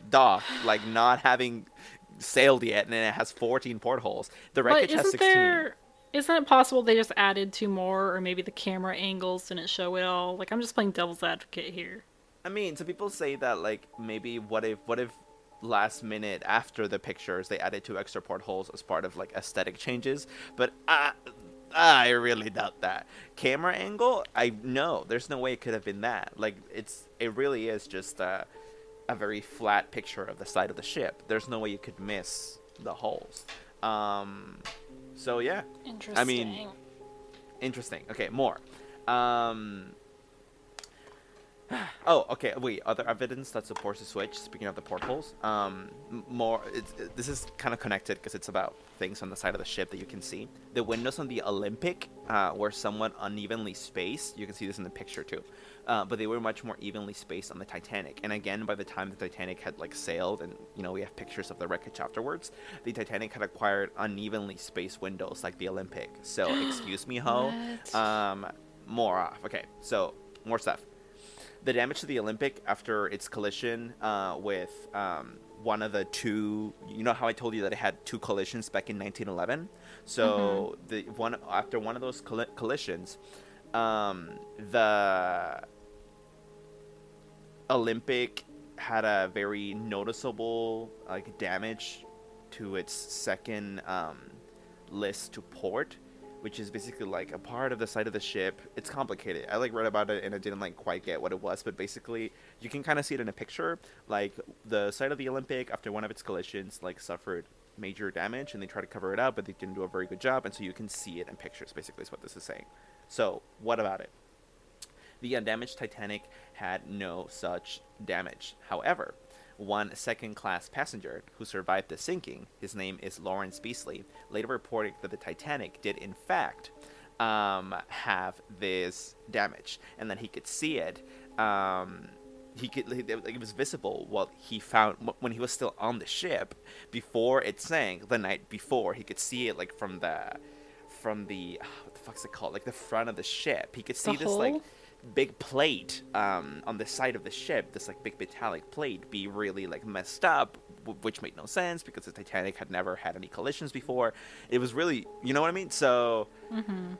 Speaker 1: dock, like not having sailed yet, and it has 14 portholes. The
Speaker 2: but
Speaker 1: wreckage has 16.
Speaker 2: isn't it possible they just added two more, or maybe the camera angles didn't show it all? Like, I'm just playing devil's advocate here.
Speaker 1: I mean, some people say that like maybe what if last minute after the pictures they added two extra portholes as part of like aesthetic changes, but I really doubt that. Camera angle, I know there's no way it could have been that. Like it really is just a very flat picture of the side of the ship. There's no way you could miss the holes. So yeah, I mean,
Speaker 2: Interesting.
Speaker 1: interesting. Okay, more. Um, Oh, okay. Wait, other evidence that supports the switch. Speaking of the portholes, more. This is kind of connected because it's about things on the side of the ship that you can see. The windows on the Olympic were somewhat unevenly spaced. You can see this in the picture too, but they were much more evenly spaced on the Titanic. And again, by the time the Titanic had like sailed, and we have pictures of the wreckage afterwards, the Titanic had acquired unevenly spaced windows like the Olympic. So excuse me, ho.
Speaker 2: What?
Speaker 1: More off. Okay, so more stuff. The damage to the Olympic after its collision with one of the two. You know how I told you that it had two collisions back in 1911.
Speaker 2: Mm-hmm.
Speaker 1: So the one after one of those collisions, the Olympic had a very noticeable like damage to its second list to port, which is basically like a part of the side of the ship. It's complicated. I like read about it and I didn't like quite get what it was, but basically you can kind of see it in a picture. Like the side of the Olympic after one of its collisions like suffered major damage, and they tried to cover it up, but they didn't do a very good job, and so you can see it in pictures. Basically, is what this is saying. So what about it? The undamaged Titanic had no such damage. However, one second-class passenger who survived the sinking, his name is Lawrence Beasley, later reported that the Titanic did in fact have this damage, and that he could see it. It was visible while he found when he was still on the ship before it sank the night before. He could see it like from the what the fuck's it called, like the front of the ship. He could
Speaker 2: The
Speaker 1: see this like
Speaker 2: hole?
Speaker 1: big plate on the side of the ship, this like big metallic plate, be really like messed up, which made no sense because the Titanic had never had any collisions before. It was really, you know what I mean? So
Speaker 2: Mm-hmm.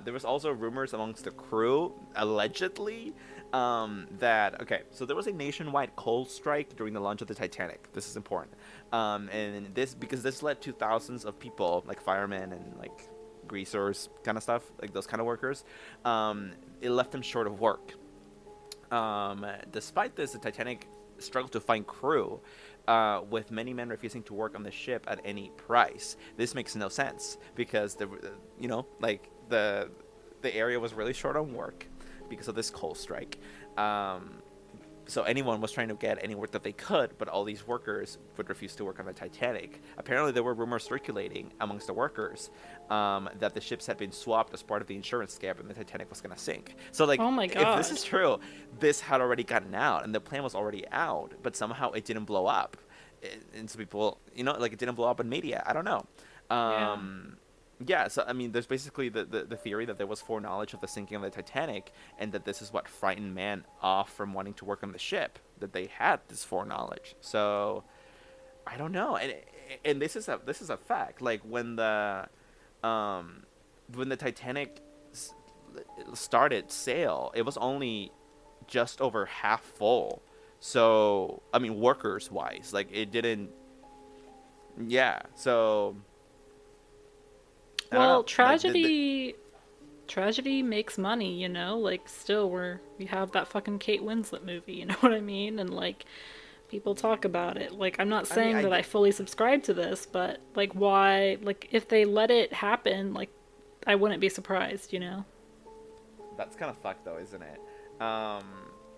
Speaker 1: there was also rumors amongst the crew, allegedly, that okay, so there was a nationwide coal strike during the launch of the Titanic. This is important, and this led to thousands of people, like firemen and like greasers, kind of stuff, like those kind of workers. It left them short of work. Despite this, the Titanic struggled to find crew, with many men refusing to work on the ship at any price. This makes no sense because like the area was really short on work because of this coal strike. So anyone was trying to get any work that they could, but all these workers would refuse to work on the Titanic. Apparently, there were rumors circulating amongst the workers that the ships had been swapped as part of the insurance scam, and the Titanic was going to sink. So, like,
Speaker 2: Oh my
Speaker 1: if this is
Speaker 2: god.
Speaker 1: true, this had already gotten out, and the plane was already out, but somehow it didn't blow up. And so people, like it didn't blow up in media. I don't know.
Speaker 2: Yeah.
Speaker 1: Yeah, so I mean, there's basically the theory that there was foreknowledge of the sinking of the Titanic, and that this is what frightened man off from wanting to work on the ship. That they had this foreknowledge. So I don't know, and this is a fact. Like when the Titanic started sail, it was only just over half full. So I mean, workers wise, like it didn't. Yeah. So I don't
Speaker 2: Well,
Speaker 1: know. Like
Speaker 2: tragedy makes money, you know? Like still we have that fucking Kate Winslet movie, you know what I mean? And like people talk about it. Like I'm not
Speaker 1: I mean,
Speaker 2: saying that I fully subscribe to this, but like why like if they let it happen, like I wouldn't be surprised, you know?
Speaker 1: that's kind of fucked though, isn't it? Um.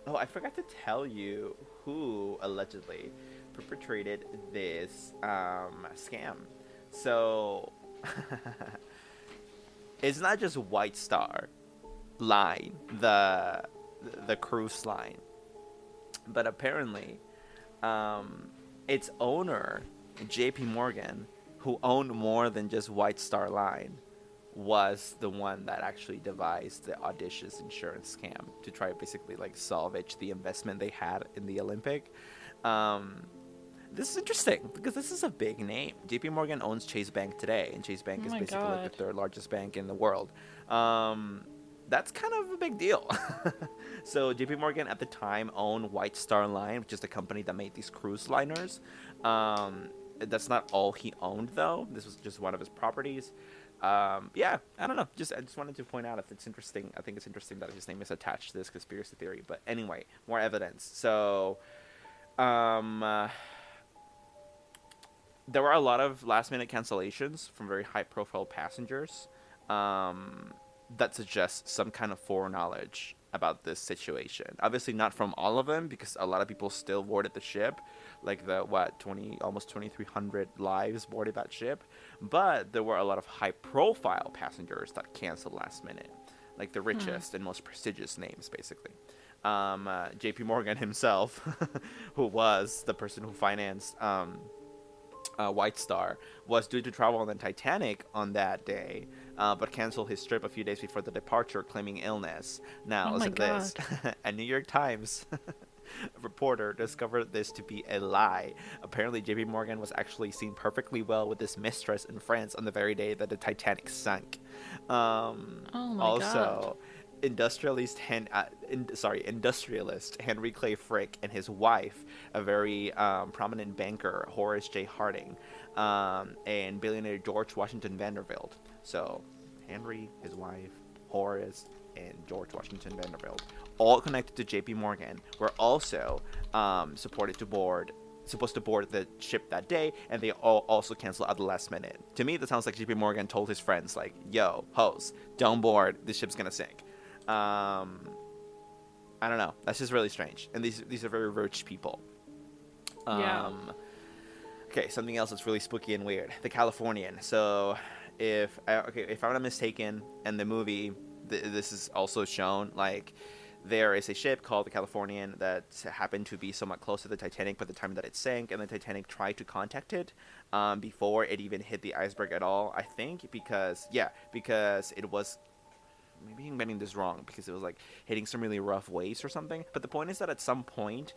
Speaker 1: Oh, I forgot to tell you who allegedly perpetrated this scam. So it's not just White Star Line, the cruise line, but apparently, its owner, J.P. Morgan, who owned more than just White Star Line, was the one that actually devised the audacious insurance scam to try to basically like salvage the investment they had in the Olympic. Um, this is interesting because this is a big name. JP Morgan owns Chase Bank today, and Chase Bank
Speaker 2: Oh
Speaker 1: is
Speaker 2: my
Speaker 1: basically like the
Speaker 2: god.
Speaker 1: third largest bank in the world. Um, that's kind of a big deal. So JP Morgan at the time owned White Star Line, which is the company that made these cruise liners. That's not all he owned though. This was just one of his properties. Yeah, I don't know. I just wanted to point out if it's interesting. I think it's interesting that his name is attached to this conspiracy theory. But anyway, more evidence. So, um, uh, there were a lot of last minute cancellations from very high profile passengers, um, that suggests some kind of foreknowledge about this situation. Obviously, not from all of them because a lot of people still boarded the ship, like the what 20 almost 2,300 lives boarded that ship, but there were a lot of high profile passengers that canceled last minute, like the
Speaker 2: Hmm.
Speaker 1: richest and most prestigious names, basically. J.P. Morgan himself, who was the person who financed White Star, was due to travel on the Titanic on that day, but canceled his trip a few days before the departure, claiming illness.
Speaker 2: Oh
Speaker 1: Now,
Speaker 2: my
Speaker 1: listen to this.
Speaker 2: god.
Speaker 1: A New York Times reporter discovered this to be a lie. Apparently, JP Morgan was actually seen perfectly well with his mistress in France on the very day that the Titanic sank.
Speaker 2: Oh my god.
Speaker 1: Also, industrialist Henry Clay Frick and his wife, a very prominent banker, Horace J. Harding, and billionaire George Washington Vanderbilt. So, Henry, his wife, Horace, and George Washington Vanderbilt, all connected to J.P. Morgan, were also supposed to board the ship that day, and they all also canceled at the last minute. To me, that sounds like J.P. Morgan told his friends, like, "Yo, hoes, don't board. This ship's gonna sink." Um, I don't know. That's just really strange. And these are very rich people.
Speaker 2: Yeah.
Speaker 1: Um, okay, something else that's really spooky and weird. The Californian. So, if I'm not mistaken, in the movie, this is also shown. Like, there is a ship called the Californian that happened to be somewhat close to the Titanic by the time that it sank, and the Titanic tried to contact it before it even hit the iceberg at all. I think because it was, maybe I'm getting this wrong, because it was like hitting some really rough waves or something. But the point is that at some point,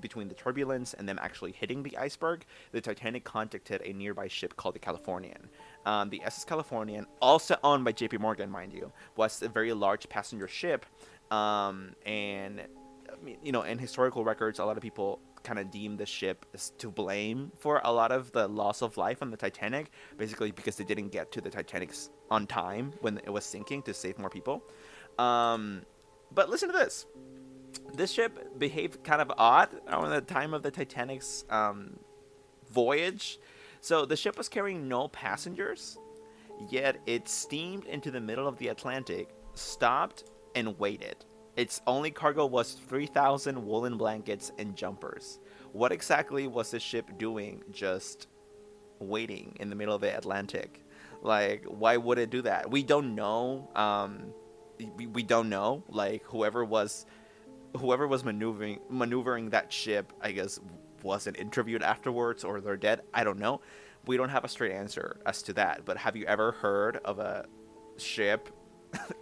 Speaker 1: between the turbulence and them actually hitting the iceberg, the Titanic contacted a nearby ship called the Californian. The SS Californian, also owned by J.P. Morgan, mind you, was a very large passenger ship. And I mean, in historical records, a lot of people kind of deem the ship as to blame for a lot of the loss of life on the Titanic, basically because they didn't get to the Titanic on time when it was sinking to save more people. Um, but listen to this. This ship behaved kind of odd around the time of the Titanic's voyage. So the ship was carrying no passengers, yet it steamed into the middle of the Atlantic, stopped, and waited. Its only cargo was 3,000 woolen blankets and jumpers. What exactly was the ship doing just waiting in the middle of the Atlantic? Like, why would it do that? We don't know. We don't know. Like, whoever was maneuvering that ship, I guess, wasn't interviewed afterwards, or they're dead. I don't know. We don't have a straight answer as to that. But have you ever heard of a ship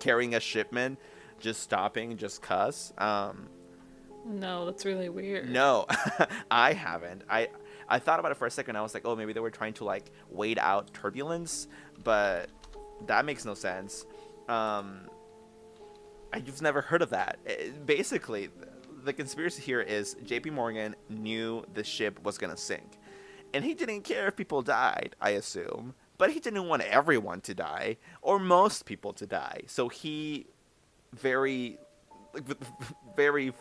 Speaker 1: carrying a shipment just stopping just cuz?
Speaker 2: No, that's really weird.
Speaker 1: No, I haven't. I thought about it for a second. I was like, oh, maybe they were trying to like wait out turbulence, but that makes no sense. Um, and you've never heard of that. Basically, the conspiracy here is J.P. Morgan knew the ship was gonna sink, and he didn't care if people died. I assume, but he didn't want everyone to die or most people to die. So he very, like, very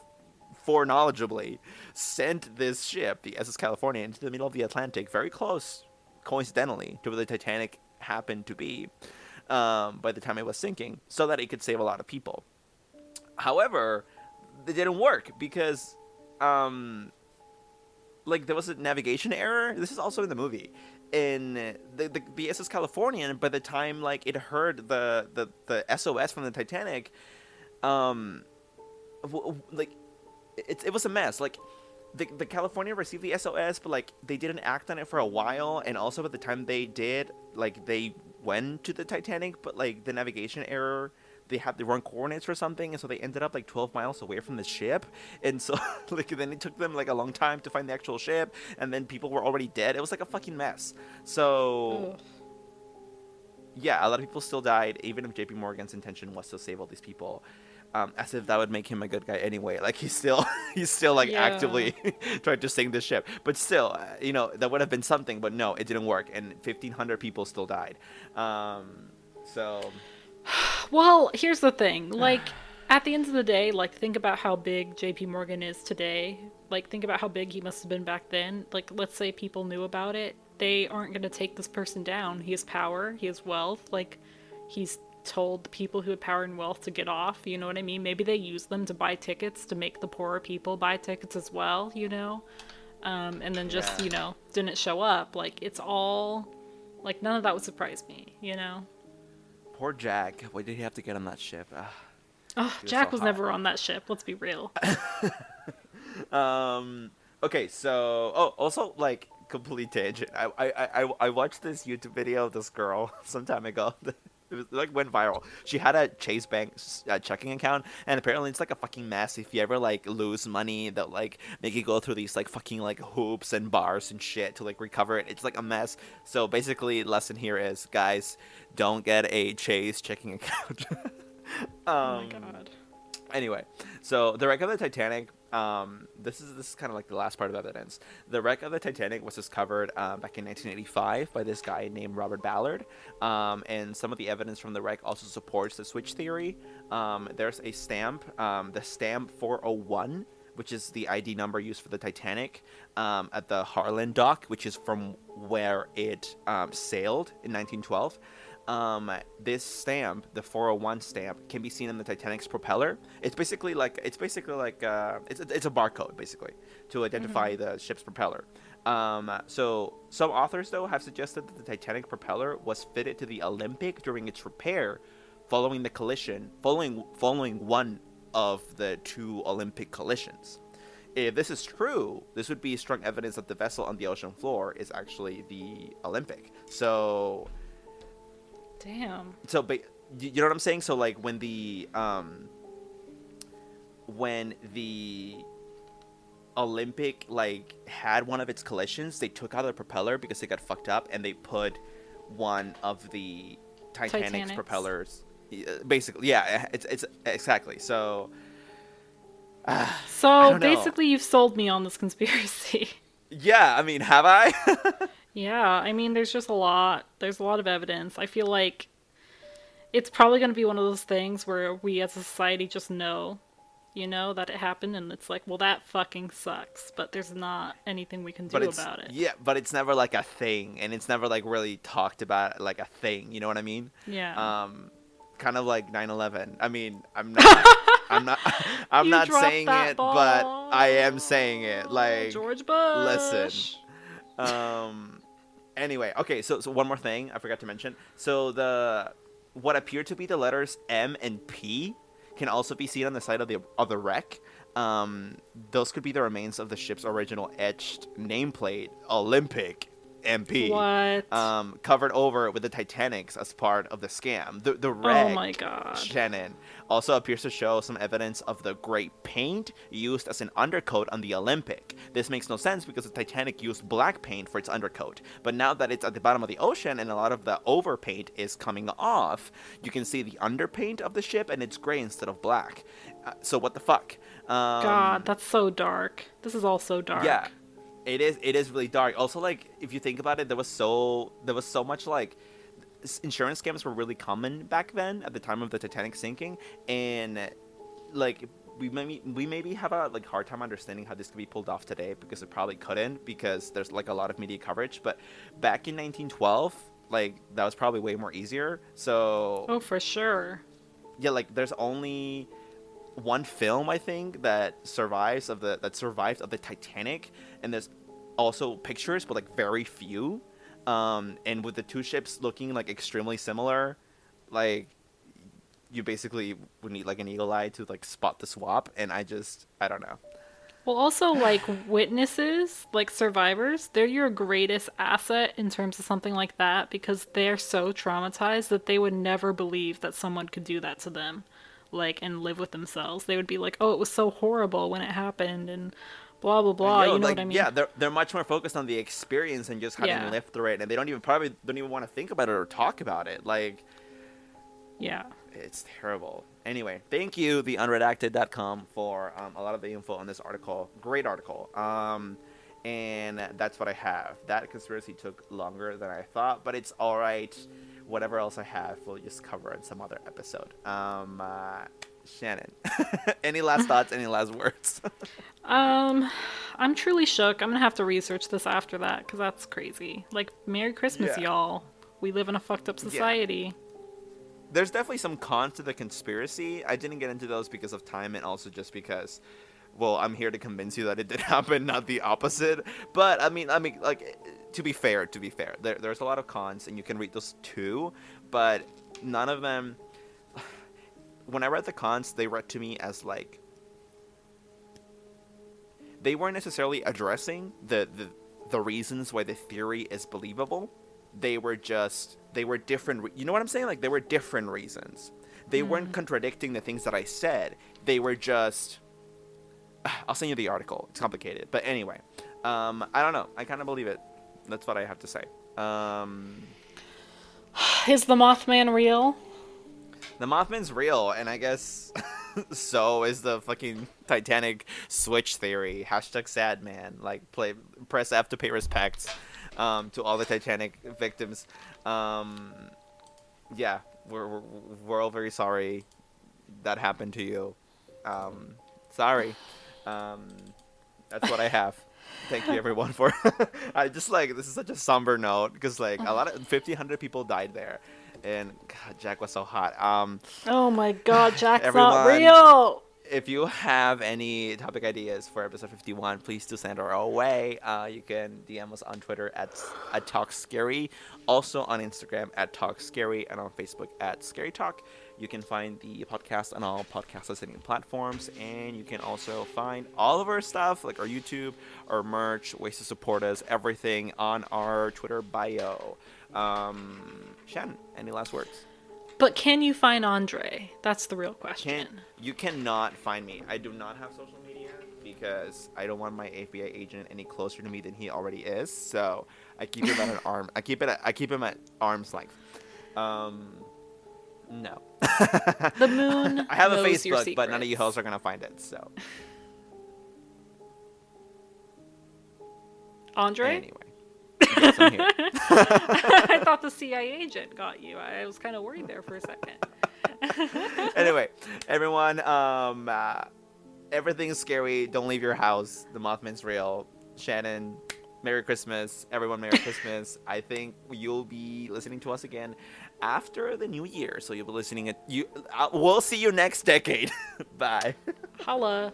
Speaker 1: foreknowledgeably sent this ship, the SS California, into the middle of the Atlantic, very close, coincidentally, to where the Titanic happened to be by the time it was sinking, so that it could save a lot of people. However, it didn't work because, like, there was a navigation error. This is also in the movie. In the SS Californian, by the time like it heard the SOS from the Titanic, um, like it was a mess. Like the California received the SOS, but like they didn't act on it for a while, and also at the time they did, like they went to the Titanic, but like the navigation error, they had the wrong coordinates or something, and so they ended up like 12 miles away from the ship, and so like then it took them like a long time to find the actual ship, and then people were already dead. It was like a fucking mess. So.
Speaker 2: Ugh.
Speaker 1: Yeah, a lot of people still died, even if JP Morgan's intention was to save all these people. As if that would make him a good guy anyway. Like he's still like
Speaker 2: Yeah.
Speaker 1: actively trying to sink the ship. But still, that would have been something. But no, it didn't work, and 1,500 people still died. So
Speaker 2: Well, here's the thing. Like, at the end of the day, like, think about how big JP Morgan is today. Like, think about how big he must have been back then. Like, let's say people knew about it. They aren't going to take this person down. He has power, he has wealth. Like, he's told the people who have power and wealth to get off. You know what I mean? Maybe they use them to buy tickets to make the poorer people buy tickets as well, you know? And then just,
Speaker 1: yeah,
Speaker 2: didn't show up. Like, it's all. Like, none of that would surprise me, you know?
Speaker 1: poor Jack. Why did he have to get on that ship?
Speaker 2: Oh,
Speaker 1: He was so
Speaker 2: Jack was
Speaker 1: hot.
Speaker 2: never on that ship. Let's be real.
Speaker 1: Okay, so also like complete tangent. I watched this YouTube video of this girl some time ago. It was like went viral. She had a Chase Bank checking account, and apparently it's like a fucking mess. If you ever like lose money, they'll like make you go through these like fucking like hoops and bars and shit to like recover it. It's like a mess. So basically, lesson here is, guys, don't get a Chase checking account.
Speaker 2: Oh my
Speaker 1: um,
Speaker 2: god.
Speaker 1: Anyway, so the wreck of the Titanic. This is kind of like the last part of evidence. The wreck of the Titanic was discovered back in 1985 by this guy named Robert Ballard, and some of the evidence from the wreck also supports the switch theory. There's a stamp, the stamp 401, which is the ID number used for the Titanic, at the Harlan dock, which is from where it sailed in 1912. This stamp, the 401 stamp, can be seen in the Titanic's propeller. It's a barcode basically to identify the ship's propeller. So some authors though have suggested that the Titanic propeller was fitted to the Olympic during its repair, following the collision, following one of the two Olympic collisions. If this is true, this would be strong evidence that the vessel on the ocean floor is actually the Olympic.
Speaker 2: Damn.
Speaker 1: But you know what I'm saying? So like when the Olympic like had one of its collisions, they took out the propeller because it got fucked up, and they put one of the Titanic's
Speaker 2: Titanics.
Speaker 1: propellers. Basically, yeah, it's exactly. So I
Speaker 2: So
Speaker 1: don't know.
Speaker 2: basically, you've sold me on this conspiracy.
Speaker 1: Yeah, I mean, have I?
Speaker 2: Yeah, I mean, there's just a lot. There's a lot of evidence. I feel like it's probably going to be one of those things where we as a society just know, that it happened, and it's like, well, that fucking sucks, but there's not anything we can do
Speaker 1: But it's
Speaker 2: about it.
Speaker 1: yeah, but it's never like a thing, and it's never like really talked about like a thing. You know what I mean?
Speaker 2: Yeah.
Speaker 1: Kind of like 9/11. I mean, I'm not, I'm
Speaker 2: You
Speaker 1: not
Speaker 2: dropped
Speaker 1: saying
Speaker 2: that
Speaker 1: it, but I am
Speaker 2: ball,
Speaker 1: saying it. Like,
Speaker 2: George Bush.
Speaker 1: listen. Anyway, okay. So one more thing I forgot to mention. So what appear to be the letters M and P can also be seen on the side of the wreck. Those could be the remains of the ship's original etched nameplate, Olympic. MP,
Speaker 2: What?
Speaker 1: covered over with the Titanics as part of the scam. The
Speaker 2: Oh
Speaker 1: wreck,
Speaker 2: my god.
Speaker 1: Shannon, also appears to show some evidence of the gray paint used as an undercoat on the Olympic. This makes no sense because the Titanic used black paint for its undercoat. But now that it's at the bottom of the ocean and a lot of the overpaint is coming off, you can see the underpaint of the ship and it's gray instead of black. So what the fuck?
Speaker 2: God, that's so dark. This is all so
Speaker 1: Yeah,
Speaker 2: dark.
Speaker 1: it is really dark. Also, like, if you think about it, there was so much, like, insurance scams were really common back then at the time of the Titanic sinking, and like we maybe have a like hard time understanding how this could be pulled off today, because it probably couldn't, because there's like a lot of media coverage. But back in 1912, like, that was probably way more easier. So
Speaker 2: Oh, for sure.
Speaker 1: yeah, like, there's only one film, I think, that survived of the Titanic, and there's also pictures, but like very few. And with the two ships looking like extremely similar, like, you basically would need like an eagle eye to like spot the swap. And I don't know.
Speaker 2: Well, also, like, witnesses, like survivors, they're your greatest asset in terms of something like that because they're so traumatized that they would never believe that someone could do that to them, like, and live with themselves. They would be like, oh, it was so horrible when it happened, and blah, blah, blah.
Speaker 1: Yo,
Speaker 2: You know
Speaker 1: like,
Speaker 2: what I mean?
Speaker 1: yeah, they're much more focused on the experience and just having
Speaker 2: Yeah.
Speaker 1: lived through it, and they probably don't even want to think about it or talk about it. Like,
Speaker 2: Yeah.
Speaker 1: it's terrible. Anyway, thank you, theunredacted.com, for a lot of the info on this article. Great article. And that's what I have. That conspiracy took longer than I thought, but it's all right. Whatever else I have, we'll just cover in some other episode. Shannon, any last thoughts? Any last words?
Speaker 2: I'm truly shook. I'm gonna have to research this after that because that's crazy. Like, Merry Christmas,
Speaker 1: Yeah.
Speaker 2: y'all. We live in a fucked up society.
Speaker 1: There's definitely some cons to the conspiracy. I didn't get into those because of time, and also just because, well, I'm here to convince you that it did happen, not the opposite. But I mean, like, to be fair, there's a lot of cons, and you can read those too. But none of them. When I read the cons, they read to me as like, they weren't necessarily addressing the reasons why the theory is believable. They were different. You know what I'm saying? Like, they were different reasons. They weren't contradicting the things that I said. They were just. I'll send you the article. It's complicated, but anyway, I don't know. I kind of believe it. That's what I have to say.
Speaker 2: Is the Mothman real?
Speaker 1: The Mothman's real, and I guess so is the fucking Titanic switch theory. Hashtag sad man. Like, press F to pay respects to all the Titanic victims. Yeah, we're all very sorry that happened to you. Sorry. That's what I have. Thank you, everyone, for. I just, like, this is such a somber note because, like, a lot of 1,500 people died there, and God, Jack was so hot.
Speaker 2: Oh my god, Jack's
Speaker 1: Everyone,
Speaker 2: not real!
Speaker 1: if you have any topic ideas for episode 51, please do send our way. You can DM us on Twitter at TalkScary, also on Instagram at TalkScary, and on Facebook at Scary Talk. You can find the podcast on all podcast listening platforms, and you can also find all of our stuff, like our YouTube, our merch, ways to support us, everything on our Twitter bio. Shannon, any last words?
Speaker 2: But can you find Andre? That's the real question.
Speaker 1: You cannot find me. I do not have social media because I don't want my FBI agent any closer to me than he already is. So I keep him at an arm. I keep him at arm's length. No.
Speaker 2: The moon.
Speaker 1: I have a
Speaker 2: knows your
Speaker 1: Facebook, but none of you
Speaker 2: secrets.
Speaker 1: hoes are gonna find it. So
Speaker 2: Andre?
Speaker 1: anyway, yes, I'm here.
Speaker 2: I thought the CIA agent got you. I was kind of worried there for a second.
Speaker 1: Anyway, everyone, everything's scary. Don't leave your house. The Mothman's real. Shannon, Merry Christmas. Everyone, Merry Christmas. I think you'll be listening to us again after the new year. So you'll be listening we'll see you next decade. Bye.
Speaker 2: Holla.